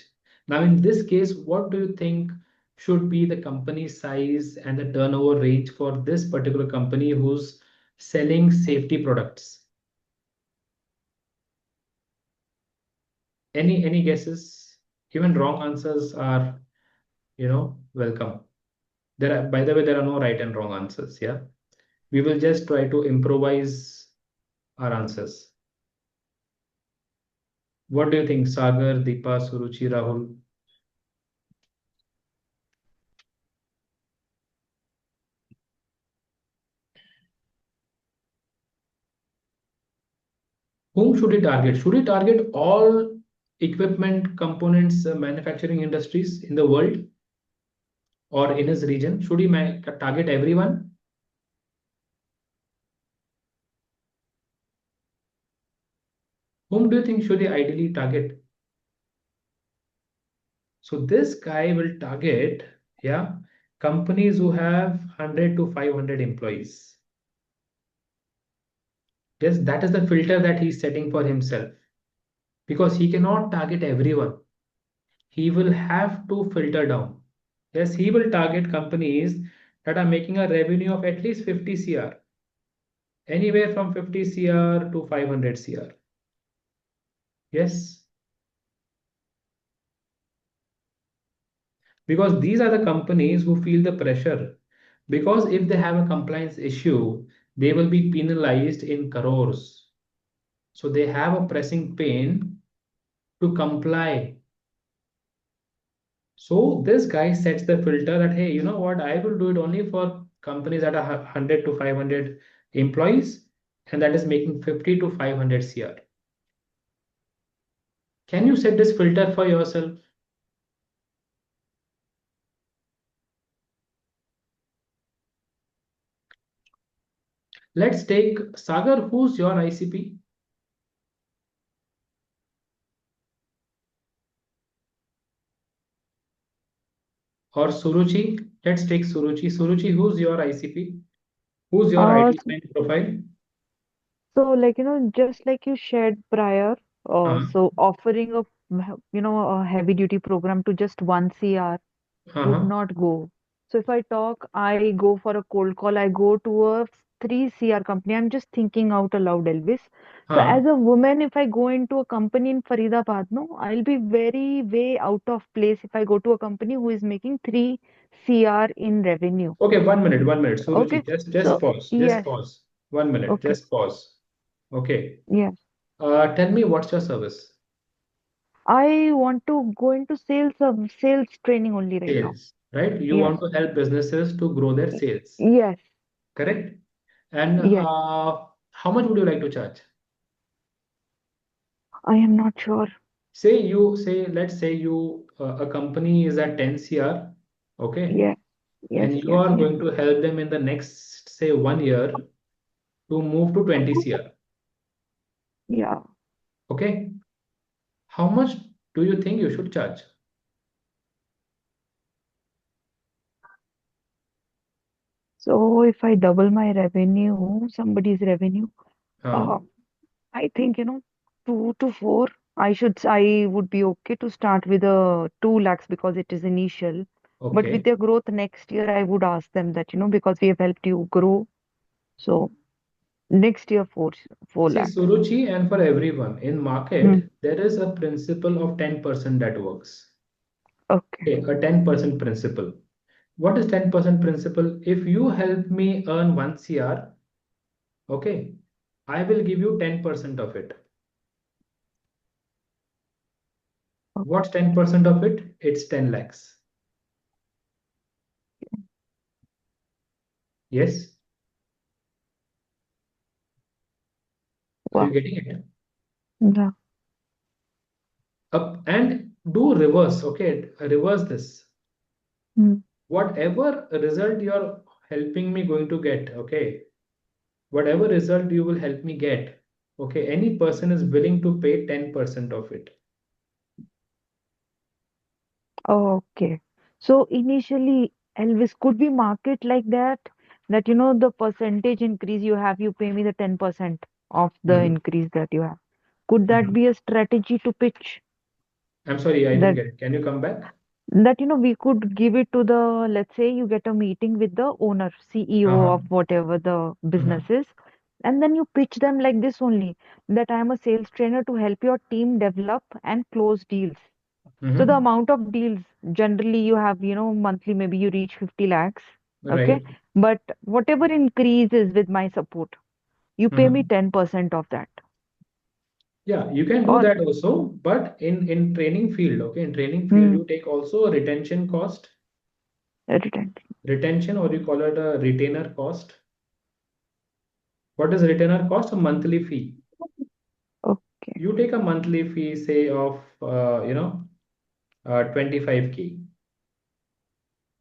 Now, in this case, what do you think should be the company size and the turnover range for this particular company who's selling safety products? Any guesses? Even wrong answers are, welcome. By the way, there are no right and wrong answers. Yeah, we will just try to improvise our answers. What do you think, Sagar, Deepa, Suruchi, Rahul? Whom should he target? Should he target all equipment components manufacturing industries in the world or in his region? Should he target everyone? Whom do you think should he ideally target? So this guy will target, yeah, companies who have 100 to 500 employees. Yes, that is the filter that he's setting for himself because he cannot target everyone. He will have to filter down. Yes, he will target companies that are making a revenue of at least 50 CR, anywhere from 50 CR to 500 CR. Yes, because these are the companies who feel the pressure. Because if they have a compliance issue, they will be penalized in crores. So they have a pressing pain to comply. So this guy sets the filter that, hey, you know what? I will do it only for companies that are 100 to 500 employees, and that is making 50 to 500 CR. Can you set this filter for yourself? Let's take Sagar. Who's your ICP? Or Suruchi? Let's take Suruchi. Suruchi, who's your ICP? Who's your Uh, ideal client profile? so like, just like you shared prior, Uh-huh. so offering a, a heavy duty program to just one CR would Uh-huh. not go. So if I talk, I go for a cold call, I go to a 3 CR company. I'm just thinking out aloud, Elvis. So Uh-huh. as a woman, if I go into a company in Faridabad, no, I'll be very way out of place if I go to a company who is making 3 CR in revenue. Okay, 1 minute, 1 minute. Suruchi, Okay. just So pause. Just yes, pause. 1 minute, okay. just pause. Okay. Yes. Tell me what's your service? I want to go into sales training only right now. Sales, right? You Yes. want to help businesses to grow their sales, Yes. correct? And Yes. how much would you like to charge? I am not sure. Let's say you a company is at 10 CR, okay, Yes. Yes. and you Yes. are Yes. going to help them in the next, say, 1 year to move to 20 CR. Yeah. Okay. How much do you think you should charge? So if I double my revenue, somebody's revenue, Huh? uh, I think, 2 to 4. I would be okay to start with a 2 lakhs because it is initial. But with Okay. their growth next year, I would ask them that, because we have helped you grow. So next year, 4 See, lakhs. Suruchi, and for everyone in Hmm. market, there is a principle of 10% that works. Okay. Okay, a 10% principle. What is 10% principle? If you help me earn 1 CR, okay, I will give you 10% of it. What's 10% of it? It's 10 lakhs. Yes? Are you Wow. getting it? Yeah. Up and do reverse, okay? Reverse this. Hmm. Whatever result you're helping me going to get, okay? Whatever result you will help me get, okay? Any person is willing to pay 10% of it. Okay. So initially, Elvis, could we market like that? That, the percentage increase you have, you pay me the 10% of the Mhm, increase that you have. Could that mhm. be a strategy to pitch? I'm sorry, I didn't That get it. Can you come back? we could give it to the, let's say you get a meeting with the owner, CEO Uh-huh. of whatever the Uh-huh. business is, and then you pitch them like this only, that I am a sales trainer to help your team develop and close deals. So the Mm-hmm. amount of deals, generally you have, monthly, maybe you reach 50 lakhs. Okay. Right. But whatever increases with my support, you pay me Mm-hmm. 10% of that. Yeah, you can do Or that also, but in training field, okay, in training field, hmm, you take also a retention cost, return. retention, or you call it a retainer cost. What is retainer cost? A monthly fee. Okay. You take a monthly fee, say of 25K,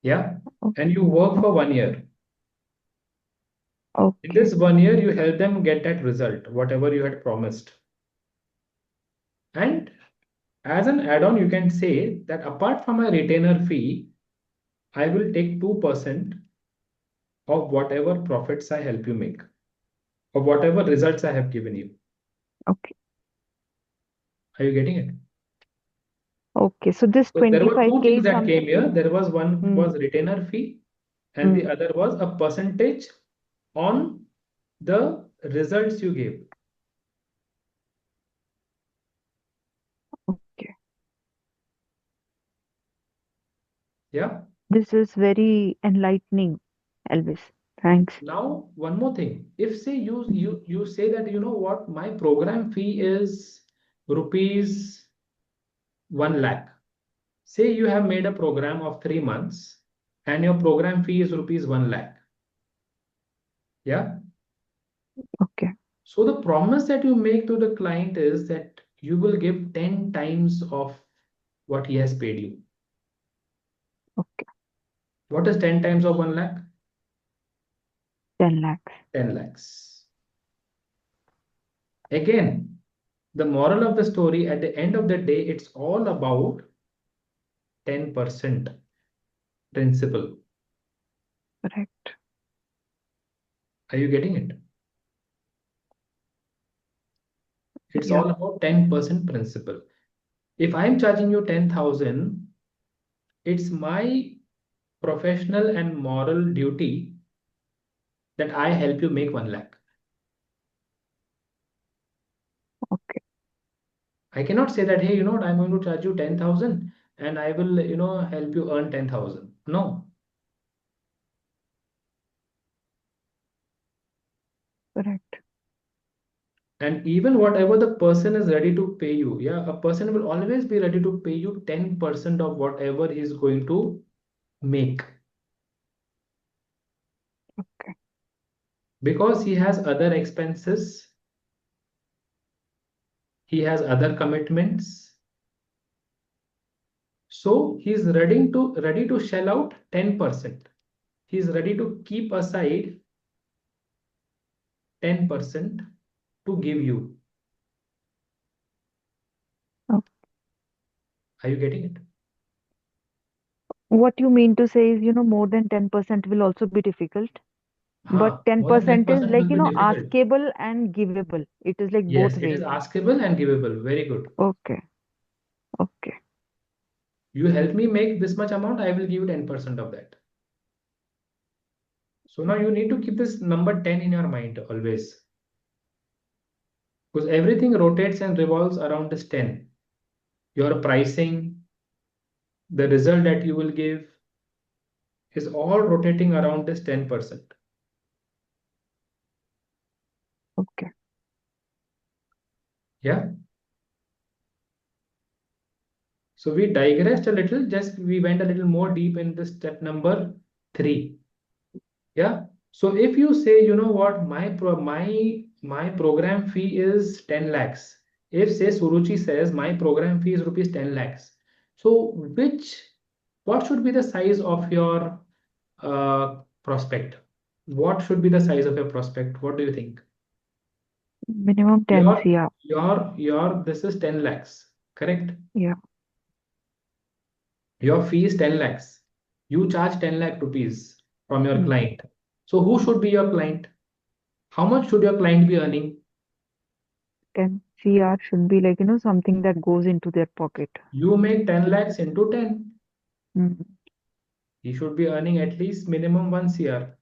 yeah, o- and you work for 1 year. In Okay. this 1 year, you help them get that result, whatever you had promised. And as an add-on, you can say that apart from a retainer fee, I will take 2% of whatever profits I help you make, of whatever results I have given you. Okay. Are you getting it? Okay. So this So there were two 25K things is that came something. here. There was one Hmm. was retainer fee, and the Hmm. other was a percentage on the results you gave. Okay. Yeah. This is very enlightening, Elvis. Thanks. Now, one more thing. If say you Hmm. you you say that you know what my program fee is rupees 1 lakh. Say you have made a program of 3 months and your program fee is rupees 1 lakh. Yeah. Okay. So the promise that you make to the client is that you will give 10 times of what he has paid you. Okay. What is 10 times of 1 lakh? 10 lakhs. 10 lakhs. Again, the moral of the story at the end of the day, it's all about 10% principle. Correct. Are you getting it? It's Yeah. all about 10% principle. If I'm charging you 10,000, it's my professional and moral duty that I help you make 1 lakh. Okay. I cannot say that, hey, you know what, I'm going to charge you 10,000 and I will, help you earn 10,000. No. Correct. And even whatever the person is ready to pay you, yeah, a person will always be ready to pay you 10% of whatever he's going to make Okay. because he has other expenses, he has other commitments. So he's ready to shell out 10%. He's ready to keep aside 10% to give you. Are you getting it? What you mean to say is, more than 10% will also be difficult. But More than 10% is 10% like, will be difficult. askable and givable. It is like Yes, both it is ways. askable and givable. Very good. Okay. Okay. You help me make this much amount, I will give you 10% of that. So now you need to keep this number 10 in your mind always. Because everything rotates and revolves around this 10. Your pricing, the result that you will give is all rotating around this 10%. Okay. Yeah. So we digressed a little, just we went a little more deep in this step number 3. Yeah. So if you say, you know what, my program fee is 10 lakhs. If say Suruchi says my program fee is rupees 10 lakhs. So what should be the size of your prospect? What should be the size of your prospect? What do you think? Minimum 10 Your CR. this is 10 lakhs, correct? Yeah. Your fee is 10 lakhs. You charge 10 lakh rupees from your Mm. client. So who should be your client? How much should your client be earning? 10 CR should be like, something that goes into their pocket. You make 10 lakhs into 10. Mm. He should be earning at least minimum 1 CR.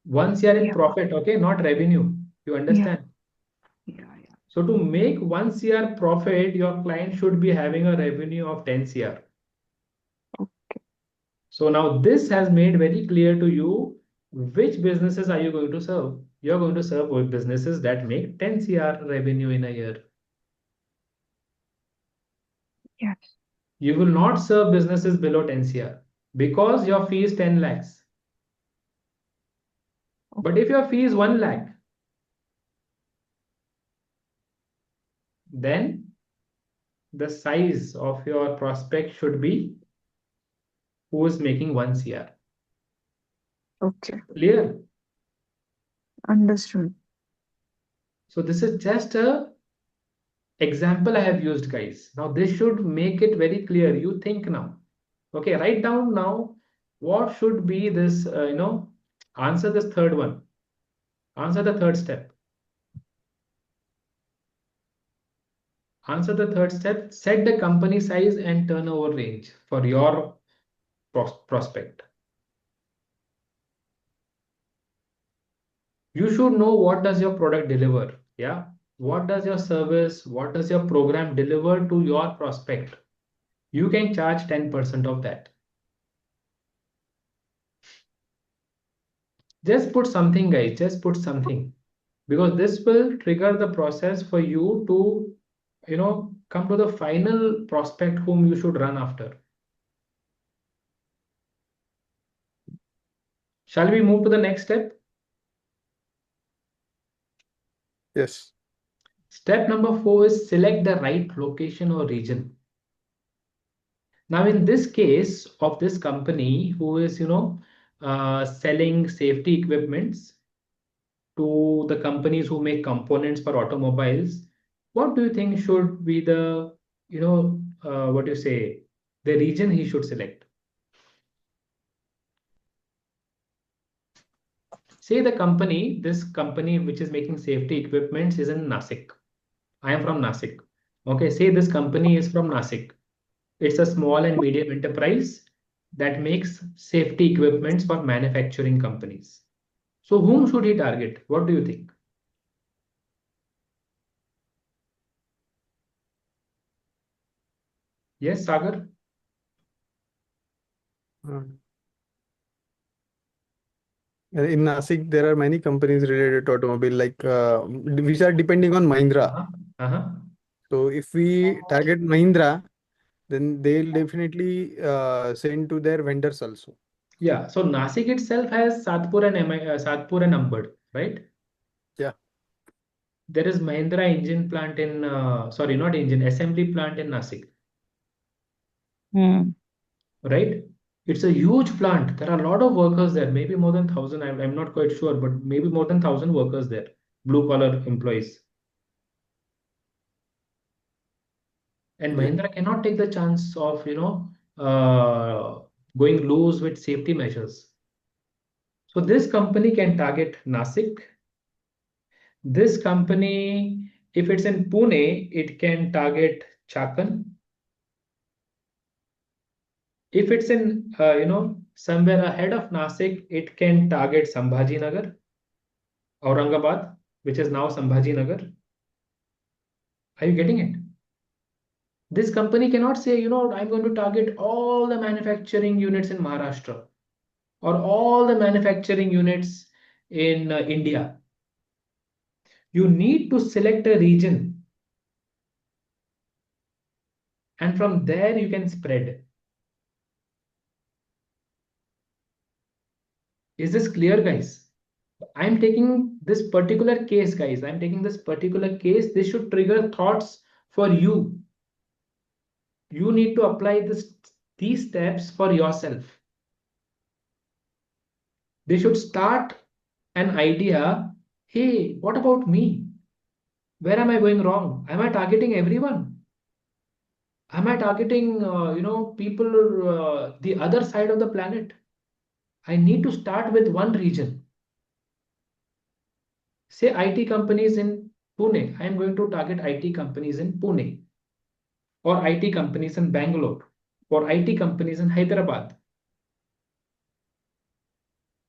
1 CR in Yeah. profit, okay, not revenue. You Yeah. understand? Yeah. So to make 1 CR profit, your client should be having a revenue of 10 CR. Okay. So now this has made very clear to you which businesses are you going to serve. You're going to serve with businesses that make 10 CR revenue in a year. Yes. You will not serve businesses below 10 CR because your fee is 10 lakhs. But if your fee is 1 lakh, then the size of your prospect should be who is making 1 CR. Okay. Clear? Understood. So this is just a example I have used, guys. Now this should make it very clear. You think now. Okay, write down now what should be this, answer this third one. Answer the third step. Answer the third step. Set the company size and turnover range for your prospect. You should know what does your product deliver. Yeah. What does your service, what does your program deliver to your prospect? You can charge 10% of that. Just put something, guys. Just put something. Because this will trigger the process for you to, come to the final prospect whom you should run after. Shall we move to the next step? Yes. Step number 4 is select the right location or region. Now, in this case of this company who is, selling safety equipments to the companies who make components for automobiles, what do you think should be the, what do you say, the region he should select? Say this company which is making safety equipments is in Nasik. I am from Nasik. Okay, say this company is from Nasik. It's a small and medium enterprise that makes safety equipments for manufacturing companies. So whom should he target? What do you think? Yes, Sagar? Hmm. In Nasik, there are many companies related to automobile, like which are depending on Mahindra. Uh-huh. Uh-huh. So if we target Mahindra, then they'll definitely send to their vendors also. Yeah, so Nasik itself has Satpur and Ambad, right? Yeah. There is Mahindra engine plant in, sorry, not engine, assembly plant in Nasik, Hmm. right? It's a huge plant. There are a lot of workers there, maybe more than 1,000. I'm not quite sure, but maybe more than 1,000 workers there, blue collar employees. And Yeah. Mahindra cannot take the chance of, going loose with safety measures. So this company can target Nasik. This company, if it's in Pune, it can target Chakan. If it's in, somewhere ahead of Nasik, it can target Sambhajinagar, Aurangabad, which is now Sambhajinagar. Are you getting it? This company cannot say, I'm going to target all the manufacturing units in Maharashtra or all the manufacturing units in India. You need to select a region, and from there you can spread. Is this clear, guys? I'm taking this particular case, guys. I'm taking this particular case. This should trigger thoughts for you. You need to apply these steps for yourself. They should start an idea. Hey, what about me? Where am I going wrong? Am I targeting everyone? Am I targeting, people the other side of the planet? I need to start with one region. Say IT companies in Pune. I am going to target IT companies in Pune, or IT companies in Bangalore, or IT companies in Hyderabad.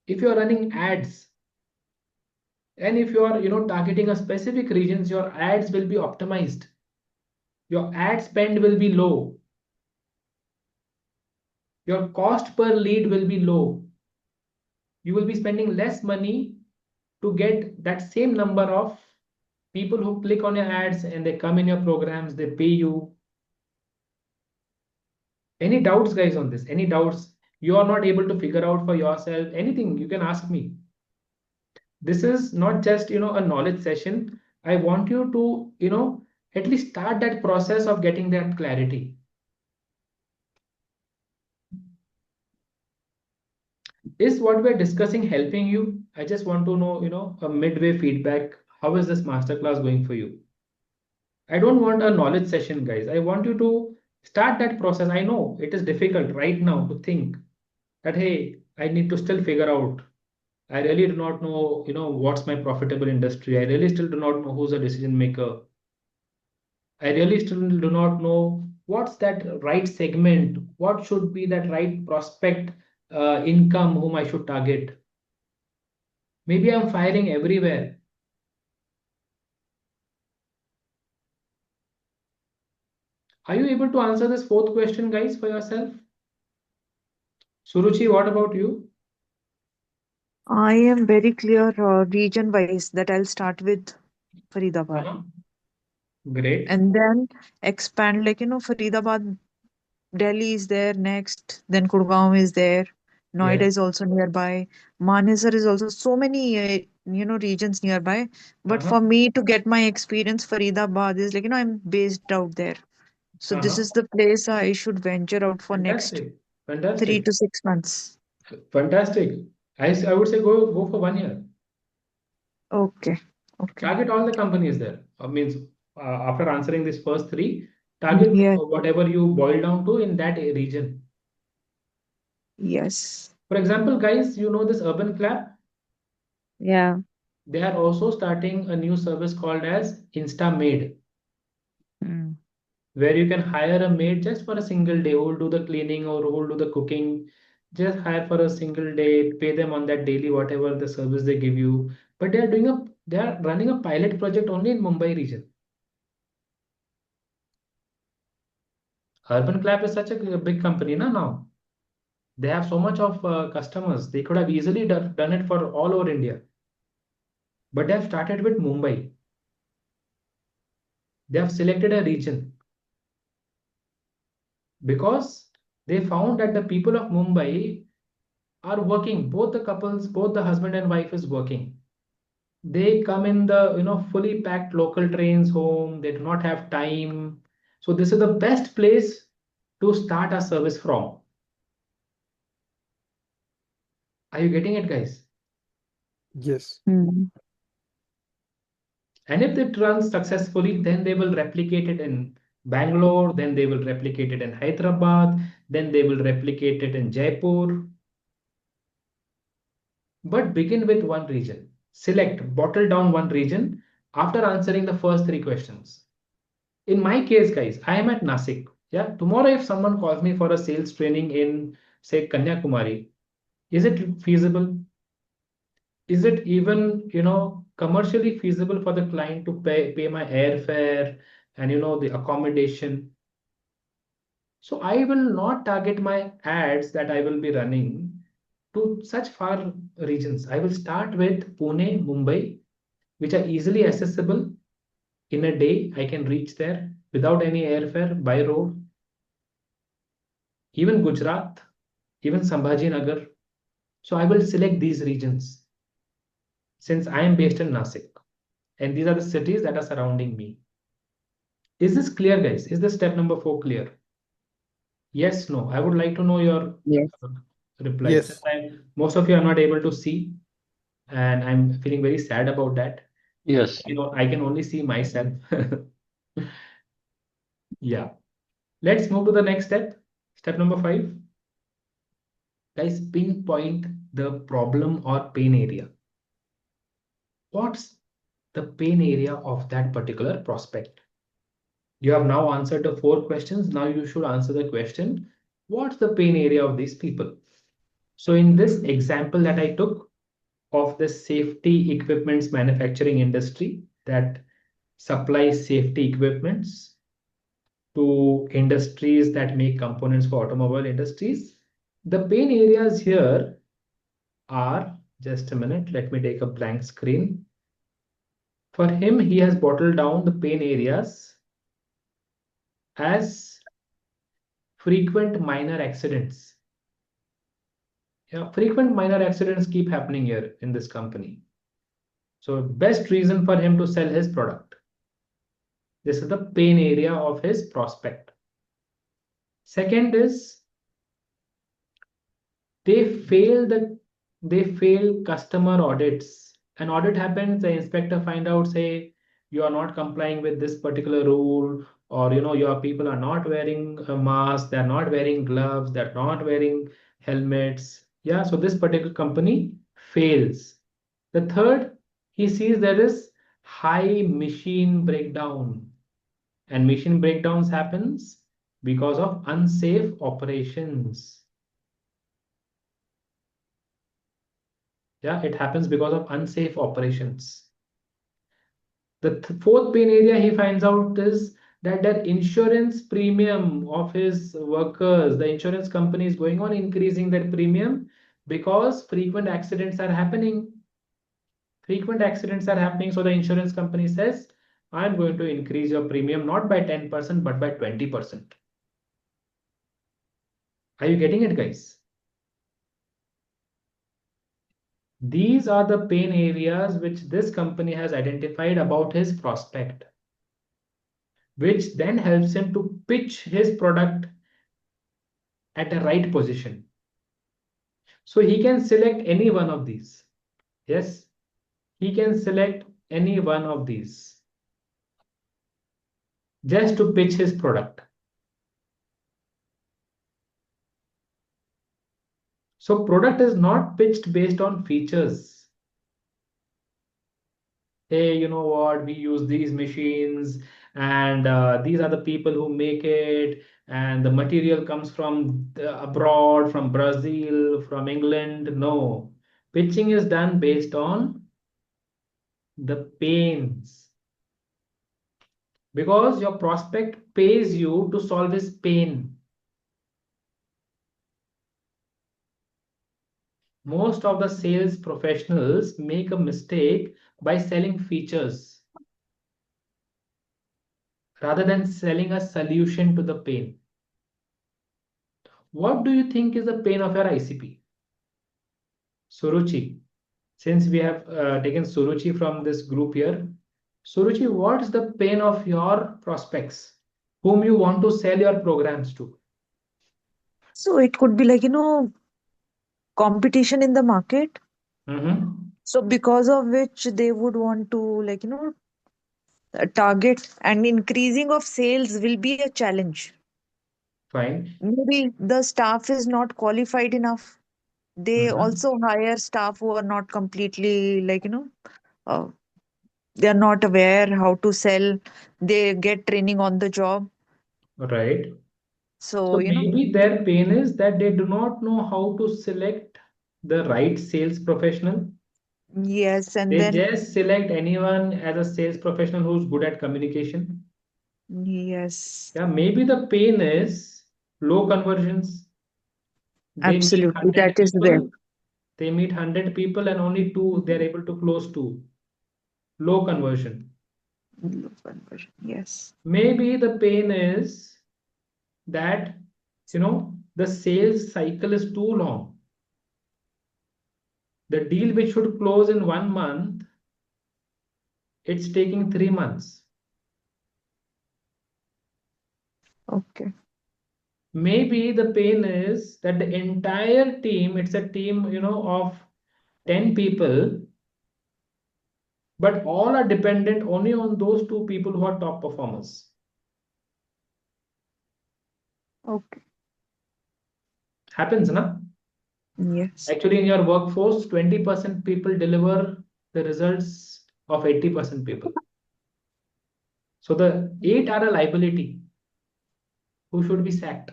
If you are running ads, and if you are, targeting a specific regions, your ads will be optimized. Your ad spend will be low. Your cost per lead will be low. You will be spending less money to get that same number of people who click on your ads and they come in your programs, they pay you. Any doubts, guys, on this? Any doubts? You are not able to figure out for yourself anything, you can ask me. This is not just, a knowledge session. I want you to, at least start that process of getting that clarity. Is what we're discussing helping you? I just want to know, a midway feedback. How is this masterclass going for you? I don't want a knowledge session, guys. I want you to start that process. I know it is difficult right now to think that, hey, I need to still figure out. I really do not know, what's my profitable industry. I really still do not know who's a decision maker. I really still do not know what's that right segment, what should be that right prospect income whom I should target. Maybe I'm firing everywhere. Are you able to answer this fourth question, guys, for yourself? Suruchi, what about you? I am very clear region wise that I'll start with Faridabad Uh-huh. Great. and then expand, like, Faridabad, Delhi is there next, then Gurgaon is there, Noida Yes. is also nearby, Manesar is also, so many, regions nearby. But Uh-huh. for me to get my experience, Faridabad is like, I'm based out there. So this Uh-huh. is the place I should venture out for next Fantastic. three Fantastic. to six months. Fantastic. I would say go for 1 year. Okay. Okay. Target all the companies there. Means after answering this first three, target Yeah. whatever you boil down to in that region. Yes. For example, guys, you know this Urban Clap? Yeah. They are also starting a new service called as Insta Maid, Mm. where you can hire a maid just for a single day who will do the cleaning or who will do the cooking. Just hire for a single day, pay them on that daily, whatever the service they give you. But they are running a pilot project only in Mumbai region. Urban Clap is such a big company now. They have so much of customers. They could have easily done it for all over India. But they have started with Mumbai. They have selected a region because they found that the people of Mumbai are working. Both the couples, both the husband and wife is working. They come in the fully packed local trains home. They do not have time. So this is the best place to start a service from. Are you getting it, guys? Yes. Mm. And if it runs successfully, then they will replicate it in Bangalore, then they will replicate it in Hyderabad, then they will replicate it in Jaipur. But begin with one region. Select, bottle down one region after answering the first three questions. In my case, guys, I am at Nasik. Yeah, tomorrow if someone calls me for a sales training in, say, Kanyakumari, is it feasible? Is it even, commercially feasible for the client to pay my airfare and, the accommodation? So I will not target my ads that I will be running to such far regions. I will start with Pune, Mumbai, which are easily accessible. In a day, I can reach there without any airfare by road. Even Gujarat, even Sambhajinagar. So I will select these regions since I am based in Nasik, and these are the cities that are surrounding me. Is this clear, guys? Is the step number 4 clear? Yes, no. I would like to know your Yes. uh, replies. Since Yes. most of you are not able to see, and I'm feeling very sad about that. Yes. I can only see myself. Yeah. Let's move to the next step. Step number 5. Guys, pinpoint the problem or pain area. What's the pain area of that particular prospect? You have now answered the 4 questions. Now you should answer the question, what's the pain area of these people? So in this example that I took of the safety equipments manufacturing industry that supplies safety equipments to industries that make components for automobile industries, the pain areas here are, just a minute, let me take a blank screen. For him, he has bottled down the pain areas as frequent minor accidents. Yeah, frequent minor accidents keep happening here in this company. So best reason for him to sell his product. This is the pain area of his prospect. Second is they fail customer audits. An audit happens, the inspector find out, say, you are not complying with this particular rule, or your people are not wearing a mask, they're not wearing gloves, they're not wearing helmets. Yeah, so this particular company fails. The third, he sees there is high machine breakdown, and machine breakdowns happens because of unsafe operations. Yeah, it happens because of unsafe operations. The fourth pain area he finds out is that the insurance premium of his workers, the insurance company is going on increasing their premium because frequent accidents are happening. Frequent accidents are happening, so the insurance company says, I'm going to increase your premium not by 10%, but by 20%. Are you getting it, guys? These are the pain areas which this company has identified about his prospect, which then helps him to pitch his product at a right position. So he can select any one of these. Yes, he can select any one of these just to pitch his product. So product is not pitched based on features. Hey, you know what, we use these machines, and these are the people who make it, and the material comes from abroad, from Brazil, from England. No, pitching is done based on the pains, because your prospect pays you to solve his pain. Most of the sales professionals make a mistake by selling features rather than selling a solution to the pain. What do you think is the pain of your ICP? Suruchi. Since we have taken Suruchi from this group here, Suruchi, what is the pain of your prospects whom you want to sell your programs to? So it could be like, competition in the market. Mm-hmm. So because of which they would want to, target and increasing of sales will be a challenge. Fine. Maybe the staff is not qualified enough. They Mhm. also hire staff who are not completely, uh, they are not aware how to sell. They get training on the job. Right. So, So maybe their pain is that they do not know how to select the right sales professional. yes, and They then, just select anyone as a sales professional who's good at communication. yes, Yeah, maybe the pain is low conversions. They meet absolutely, 100 that is there. people, they meet 100 people and only two they're able to close two. Low conversion. Low conversion, yes. Maybe the pain is that, the sales cycle is too long. The deal which should close in 1 month, it's taking 3 months. Okay. Maybe the pain is that the entire team, it's a team, of 10 people, but all are dependent only on those two people who are top performers. Okay. Happens, na? Yes. Actually, in your workforce, 20% people deliver the results of 80% people. So the eight are a liability who should be sacked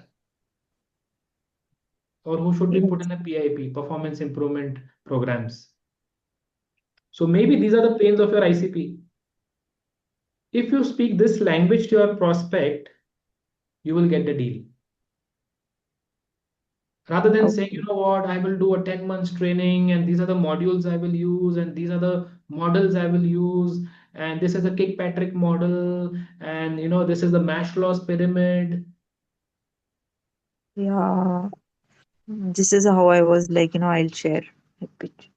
or who should be put Yes. in a PIP, performance improvement programs. So maybe these are the pains of your ICP. If you speak this language to your prospect, you will get the deal. Rather than saying, Okay. I will do a 10 months training and these are the modules I will use and these are the models I will use and this is a Kirkpatrick model and this is the Maslow's pyramid. Yeah. This is how I was I'll share a pitch.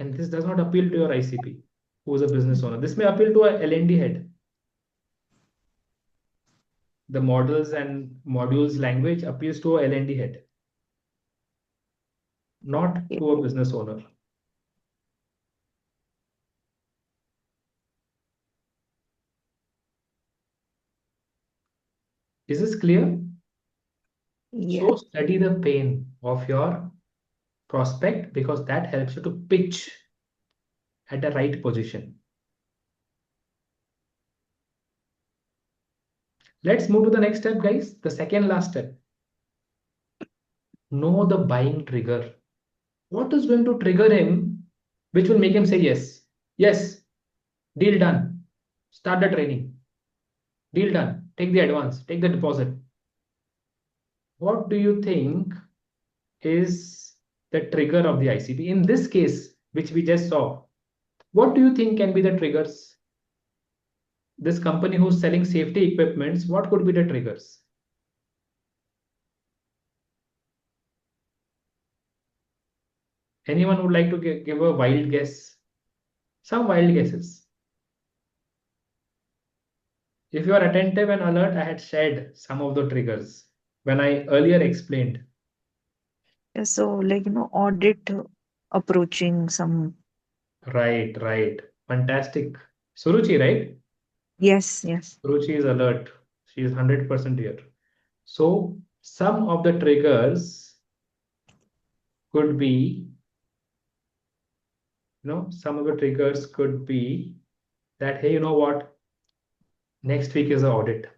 And this does not appeal to your ICP, who is a business owner. This may appeal to a L&D head. The models and modules language appeals to a L&D head, not Yeah. to a business owner. Is this clear? Yeah. So study the pain of your prospect because that helps you to pitch at the right position. Let's move to the next step, guys. The second last step. Know the buying trigger. What is going to trigger him, which will make him say yes? Yes, deal done. Start the training. Deal done. Take the advance. Take the deposit. What do you think is the trigger of the ICP? In this case, which we just saw, what do you think can be the triggers? This company who's selling safety equipments, what could be the triggers? Anyone would like to give a wild guess? Some wild guesses. If you are attentive and alert, I had shared some of the triggers when I earlier explained. Yeah, so audit approaching some. Right, right. Fantastic. Suruchi, right? Yes, yes. Suruchi is alert. She is 100% here. So some of the triggers could be, some of the triggers could be that, hey, you know what? Next week is an audit.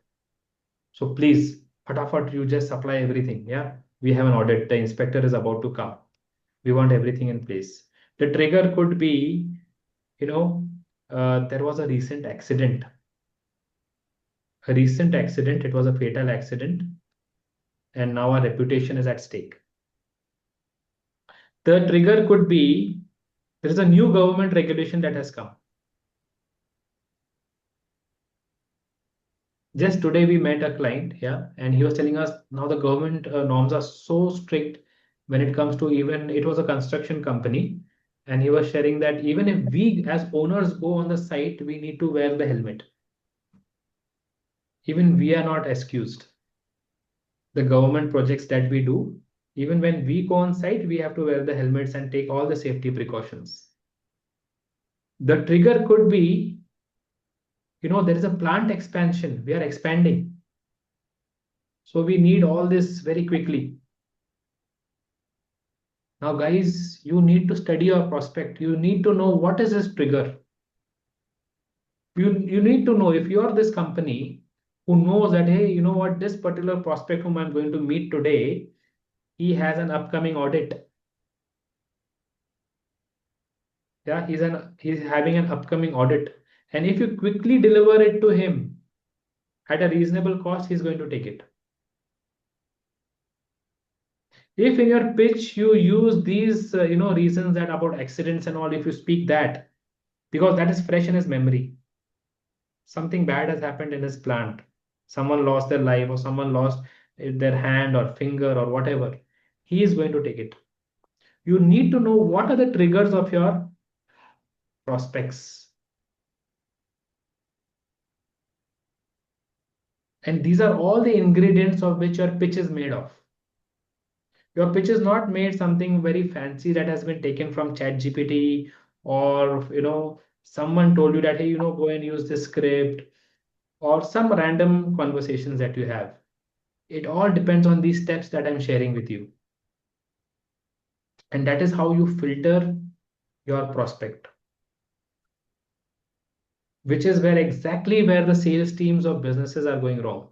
So please, fatafat, you just supply everything. Yeah, we have an audit. The inspector is about to come. We want everything in place. The trigger could be, you know, there was a recent accident. A recent accident. It was a fatal accident, and now our reputation is at stake. The trigger could be there is a new government regulation that has come. Just today we met a client, yeah, and he was telling us now the government norms are so strict when it comes to even it was a construction company, and he was sharing that even if we as owners go on the site, we need to wear the helmet. Even we are not excused. The government projects that we do, even when we go on site, we have to wear the helmets and take all the safety precautions. The trigger could be, there is a plant expansion. We are expanding. So we need all this very quickly. Now, guys, you need to study your prospect. You need to know what is his trigger. You need to know, if you are this company who knows that, hey, you know what, this particular prospect whom I'm going to meet today, he has an upcoming audit. Yeah, he's having an upcoming audit. And if you quickly deliver it to him at a reasonable cost, he's going to take it. If in your pitch you use these reasons that about accidents and all, if you speak that, because that is fresh in his memory, something bad has happened in his plant, someone lost their life or someone lost their hand or finger or whatever, he is going to take it. You need to know what are the triggers of your prospects, and these are all the ingredients of which your pitch is made of. Your pitch is not made something very fancy that has been taken from chat gpt, or someone told you that, hey, go and use this script, or some random conversations that you have. It all depends on these steps that I'm sharing with you. And that is how you filter your prospect, which is where exactly where the sales teams of businesses are going wrong.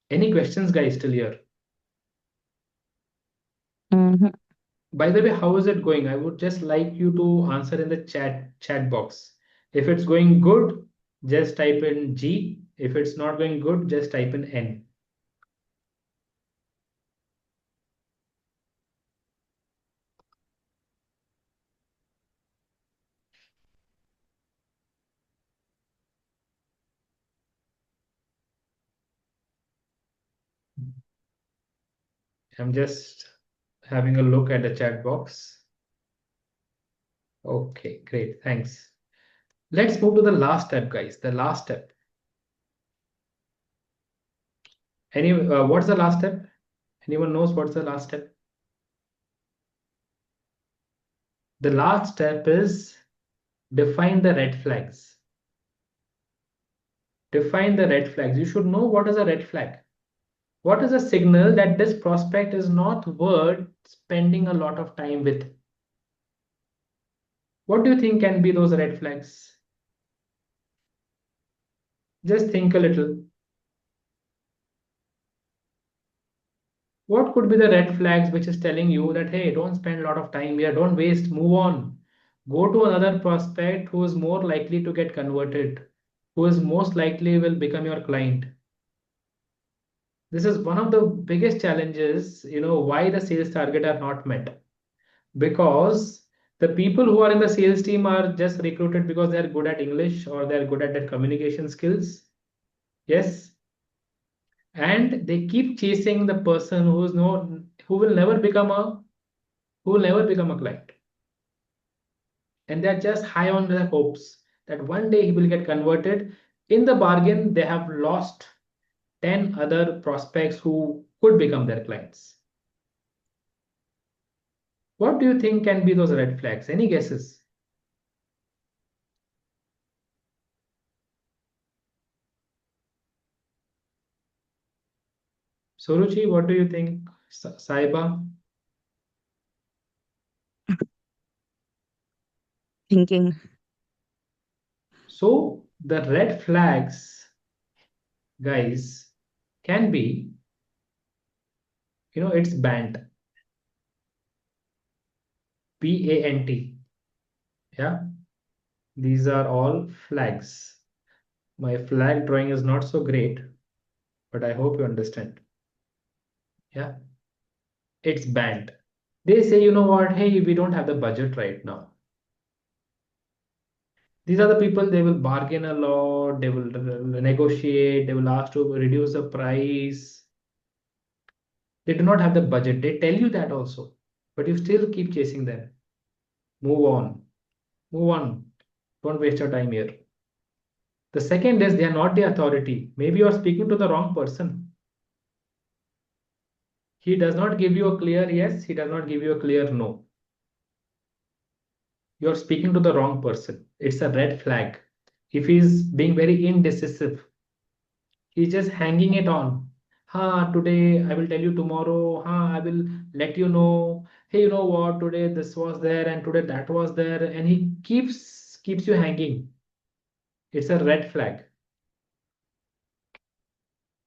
Any questions, guys, still here? Mhm. By the way, how is it going? I would just like you to answer in the chat box. If it's going good, just type in G. If it's not going good, just type in N. I'm just having a look at the chat box. Okay, great. Thanks. Let's move to the last step, guys. The last step. What's the last step? Anyone knows what's the last step? The last step is define the red flags. Define the red flags. You should know what is a red flag. What is a signal that this prospect is not worth spending a lot of time with? What do you think can be those red flags? Just think a little. What could be the red flags which is telling you that, hey, don't spend a lot of time here, don't waste, move on. Go to another prospect who is more likely to get converted, who is most likely will become your client. This is one of the biggest challenges, why the sales target are not met. Because the people who are in the sales team are just recruited because they're good at English or they're good at their communication skills. Yes. And they keep chasing the person who will never become a client. And they're just high on their hopes that one day he will get converted. In the bargain, they have lost 10 other prospects who could become their clients. What do you think can be those red flags? Any guesses? Suruchi, what do you think? Saiba? Thinking. So the red flags, guys, can be, it's banned. PANT. Yeah, these are all flags. My flag drawing is not so great, but I hope you understand. Yeah, it's banned. They say, you know what, hey, we don't have the budget right now. These are the people, they will bargain a lot, they will negotiate, they will ask to reduce the price. They do not have the budget. They tell you that also, but you still keep chasing them. Move on. Move on. Don't waste your time here. The second is they are not the authority. Maybe you are speaking to the wrong person. He does not give you a clear yes, he does not give you a clear no. you're speaking to the wrong person. It's a red flag. If he's being very indecisive, he's just hanging it on. Today I will tell you tomorrow. I will let you know. Hey, you know what? Today this was there and today that was there, and he keeps you hanging. It's a red flag.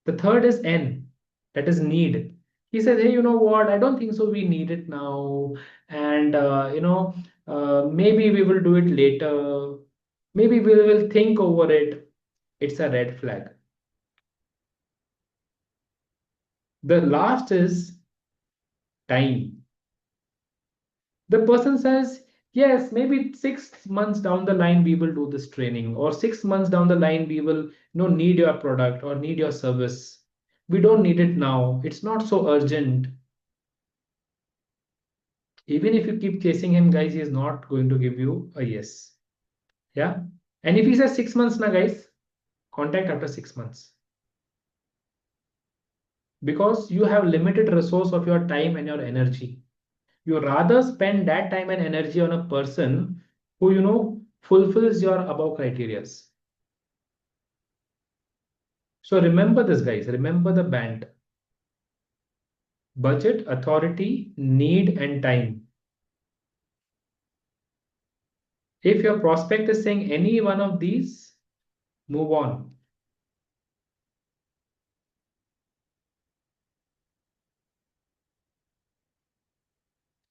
The third is N, that is need. He says, hey, you know what? I don't think so. We need it now, and maybe we will do it later. Maybe we will think over it. It's a red flag. The last is time. The person says, yes, maybe 6 months down the line we will do this training, or 6 months down the line we will need your product or need your service. We don't need it now. It's not so urgent. Even if you keep chasing him, guys, he is not going to give you a yes. Yeah. And if he says 6 months now, guys, contact after 6 months. Because you have limited resource of your time and your energy. You rather spend that time and energy on a person who, fulfills your above criterias. So remember this, guys. Remember the band. Budget, authority, need, and time. If your prospect is saying any one of these, move on.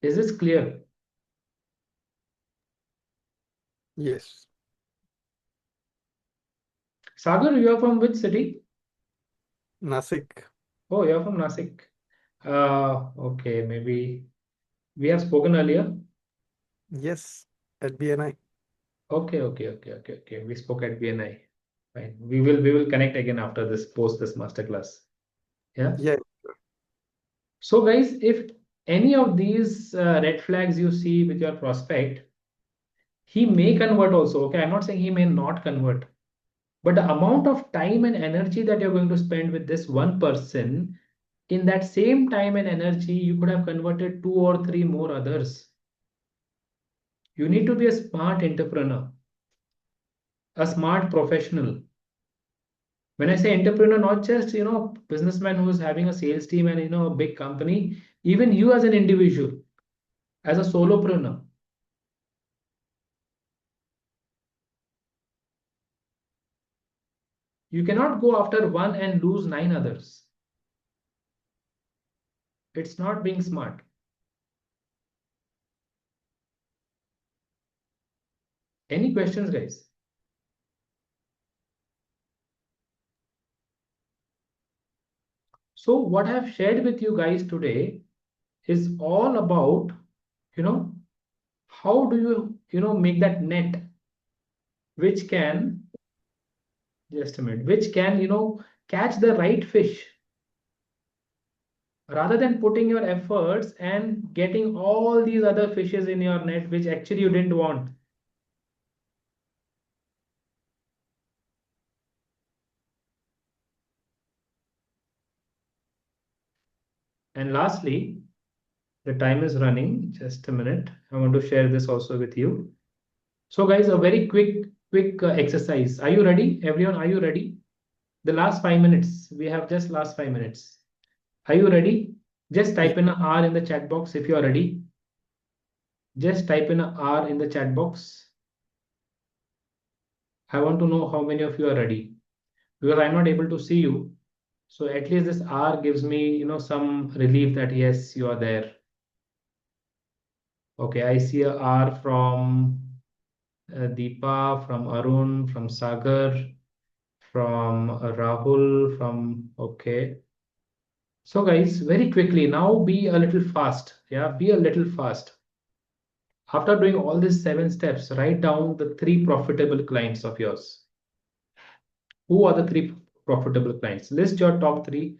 Is this clear? Yes. Sagar, you are from which city? Nasik. Oh, you're from Nasik. Okay, maybe we have spoken earlier. Yes. At BNI. Okay. We spoke at BNI. Fine. We will connect again after this, post this masterclass. Yeah. Yeah. So, guys, if any of these red flags you see with your prospect, he may convert also. Okay, I'm not saying he may not convert, but the amount of time and energy that you're going to spend with this one person, in that same time and energy, you could have converted two or three more others. You need to be a smart entrepreneur, a smart professional. When I say entrepreneur, not just, businessman who is having a sales team and, a big company, even you as an individual, as a solopreneur, you cannot go after one and lose nine others. It's not being smart. Any questions, guys? So what I've shared with you guys today is all about, how do make that net which can, just a minute, which can, catch the right fish, rather than putting your efforts and getting all these other fishes in your net, which actually you didn't want. And lastly, the time is running. Just a minute. I want to share this also with you. So, guys, a very quick exercise. Are you ready? Everyone, are you ready? The last 5 minutes. We have just last 5 minutes. Are you ready? Just Yeah. type in a R in the chat box if you are ready. Just type in a R in the chat box. I want to know how many of you are ready, because I'm not able to see you. So at least this R gives me, some relief that yes, you are there. Okay, I see a R from Deepa, from Arun, from Sagar, from Rahul, from okay. So guys, very quickly now, be a little fast. Yeah, be a little fast. After doing all these 7 steps, write down the 3 profitable clients of yours. Who are the 3 profitable clients? List your top 3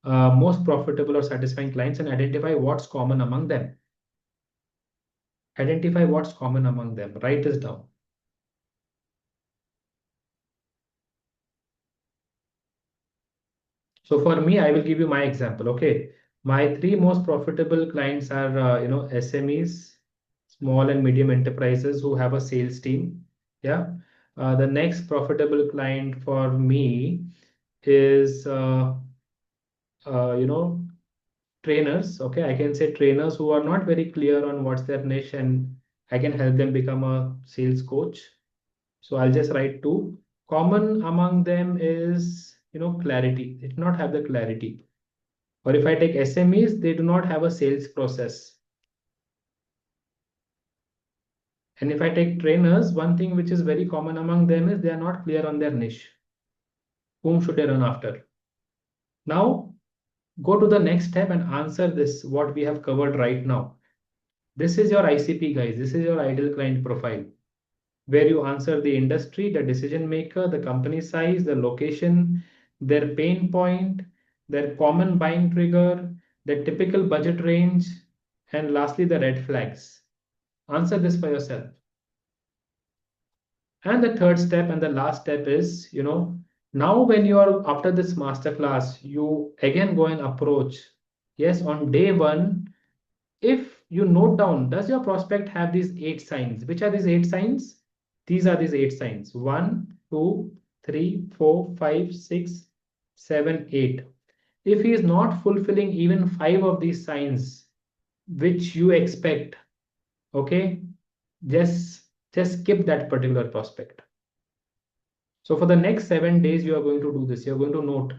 most profitable or satisfying clients and identify what's common among them. Identify what's common among them. Write this down. So for me, I will give you my example. Okay, my 3 most profitable clients are SMEs, small and medium enterprises who have a sales team. Yeah. The next profitable client for me is, you know, trainers. Okay, I can say trainers who are not very clear on what's their niche, and I can help them become a sales coach. So I'll just write two. Common among them is, clarity. They do not have the clarity. Or if I take SMEs, they do not have a sales process. And if I take trainers, one thing which is very common among them is they are not clear on their niche. Whom should they run after? Now, go to the next step and answer this, what we have covered right now. This is your ICP, guys. This is your ideal client profile, where you answer the industry, the decision maker, the company size, the location, their pain point, their common buying trigger, their typical budget range, and lastly, the red flags. Answer this for yourself. And the third step and the last step is, now when you are after this masterclass, you again go and approach. Yes, on day one, if you note down, does your prospect have these 8 signs? Which are these 8 signs? These are these 8 signs. 1, 2, 3, 4, 5, 6, 7, 8. If he is not fulfilling even 5 of these signs, which you expect, okay, just skip that particular prospect. So for the next 7 days, you are going to do this. You're going to note,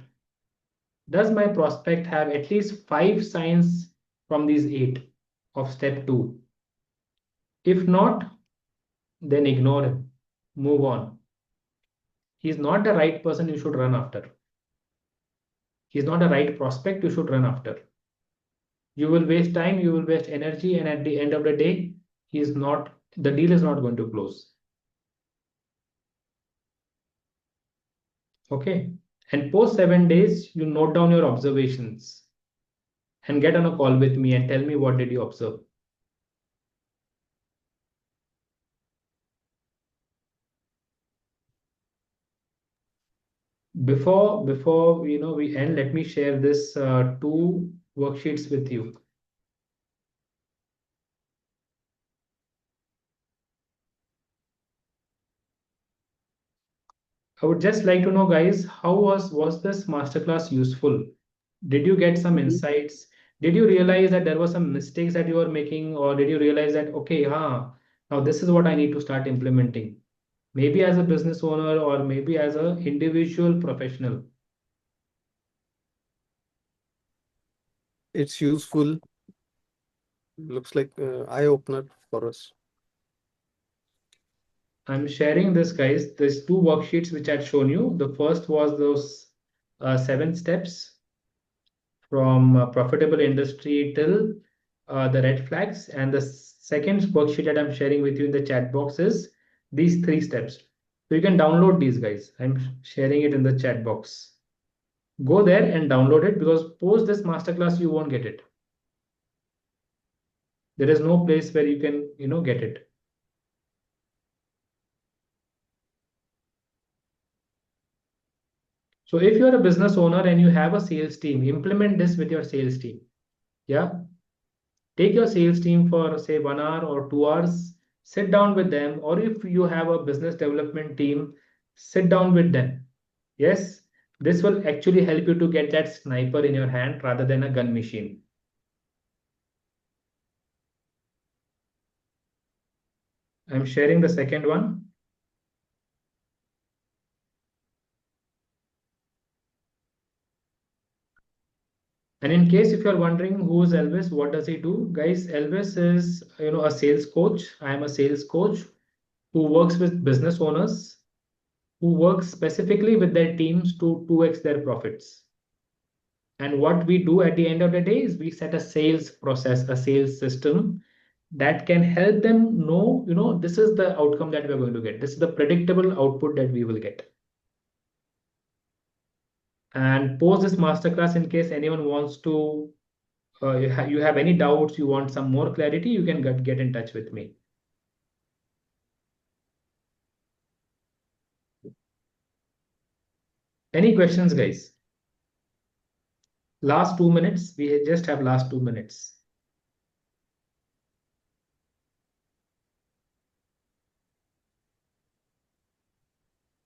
does my prospect have at least 5 signs from these 8 of step 2? If not, then ignore him. Move on. He's not the right person you should run after. He's not the right prospect you should run after. You will waste time, you will waste energy, and at the end of the day, the deal is not going to close. Okay. And post 7 days, you note down your observations and get on a call with me and tell me what did you observe. Before we end, let me share this 2 worksheets with you. I would just like to know, guys, how was this masterclass useful? Did you get some insights? Did you realize that there were some mistakes that you were making, or did you realize that, okay, now this is what I need to start implementing? Maybe as a business owner or maybe as an individual professional. It's useful. Looks like eye opener for us. I'm sharing this, guys. There's 2 worksheets which I'd shown you. The first was those 7 steps from profitable industry till the red flags. And the second worksheet that I'm sharing with you in the chat box is these 3 steps. So you can download these, guys. I'm sharing it in the chat box. Go there and download it, because post this masterclass, you won't get it. There is no place where you can, get it. So if you're a business owner and you have a sales team, implement this with your sales team. Yeah. Take your sales team for say 1 hour or 2 hours, sit down with them, or if you have a business development team, sit down with them. Yes, this will actually help you to get that sniper in your hand rather than a gun machine. I'm sharing the second one. And in case if you're wondering who is Elvis, what does he do? Guys, Elvis is a sales coach. I am a sales coach who works with business owners, who works specifically with their teams to 2x their profits. And what we do at the end of the day is we set a sales process, a sales system that can help them know, this is the outcome that we're going to get. This is the predictable output that we will get. And post this masterclass, in case anyone wants to, you have any doubts, you want some more clarity, you can get in touch with me. Any questions, guys? Last 2 minutes. We just have last 2 minutes.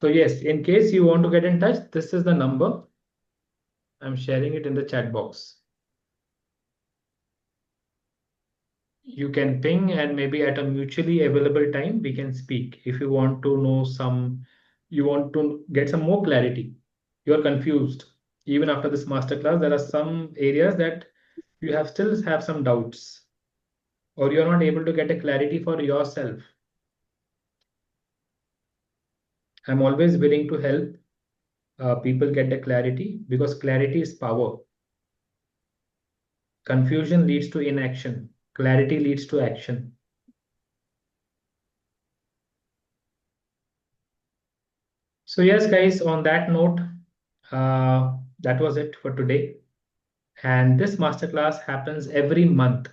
So yes, in case you want to get in touch, this is the number. I'm sharing it in the chat box. You can ping and maybe at a mutually available time we can speak. If you want to know you want to get some more clarity, you are confused. Even after this masterclass, there are some areas that you still have some doubts, or you're not able to get a clarity for yourself. I'm always willing to help people get the clarity because clarity is power. Confusion leads to inaction. Clarity leads to action. So yes, guys, on that note, that was it for today. And this masterclass happens every month.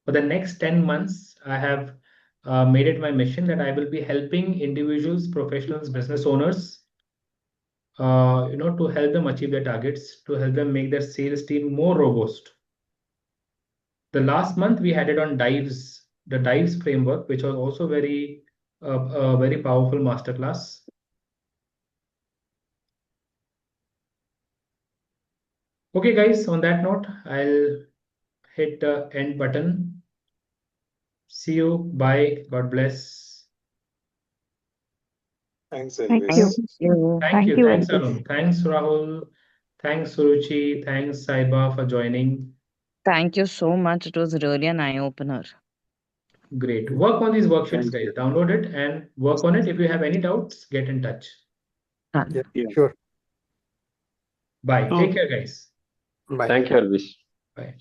For the next 10 months, I have made it my mission that I will be helping individuals, professionals, business owners, to help them achieve their targets, to help them make their sales team more robust. The last month we had it on dives, the dives framework, which was also very powerful masterclass. Okay, guys, on that note, I'll hit the end button. See you. Bye. God bless. Thanks, Thank Elvis. you. Thank you. Thank Thank you. you, Thanks, Elvis. Arun. Thanks, Rahul. Thanks, Suruchi. Thanks, Saiba, for joining. Thank you so much. It was really an eye-opener. Great. Work on these worksheets, Thank guys. you. Download it and work on it. If you have any doubts, get in touch. Done. Yeah, Yeah. sure. Bye. Take Okay. care, guys. Bye. Thank you, Elvis. Bye.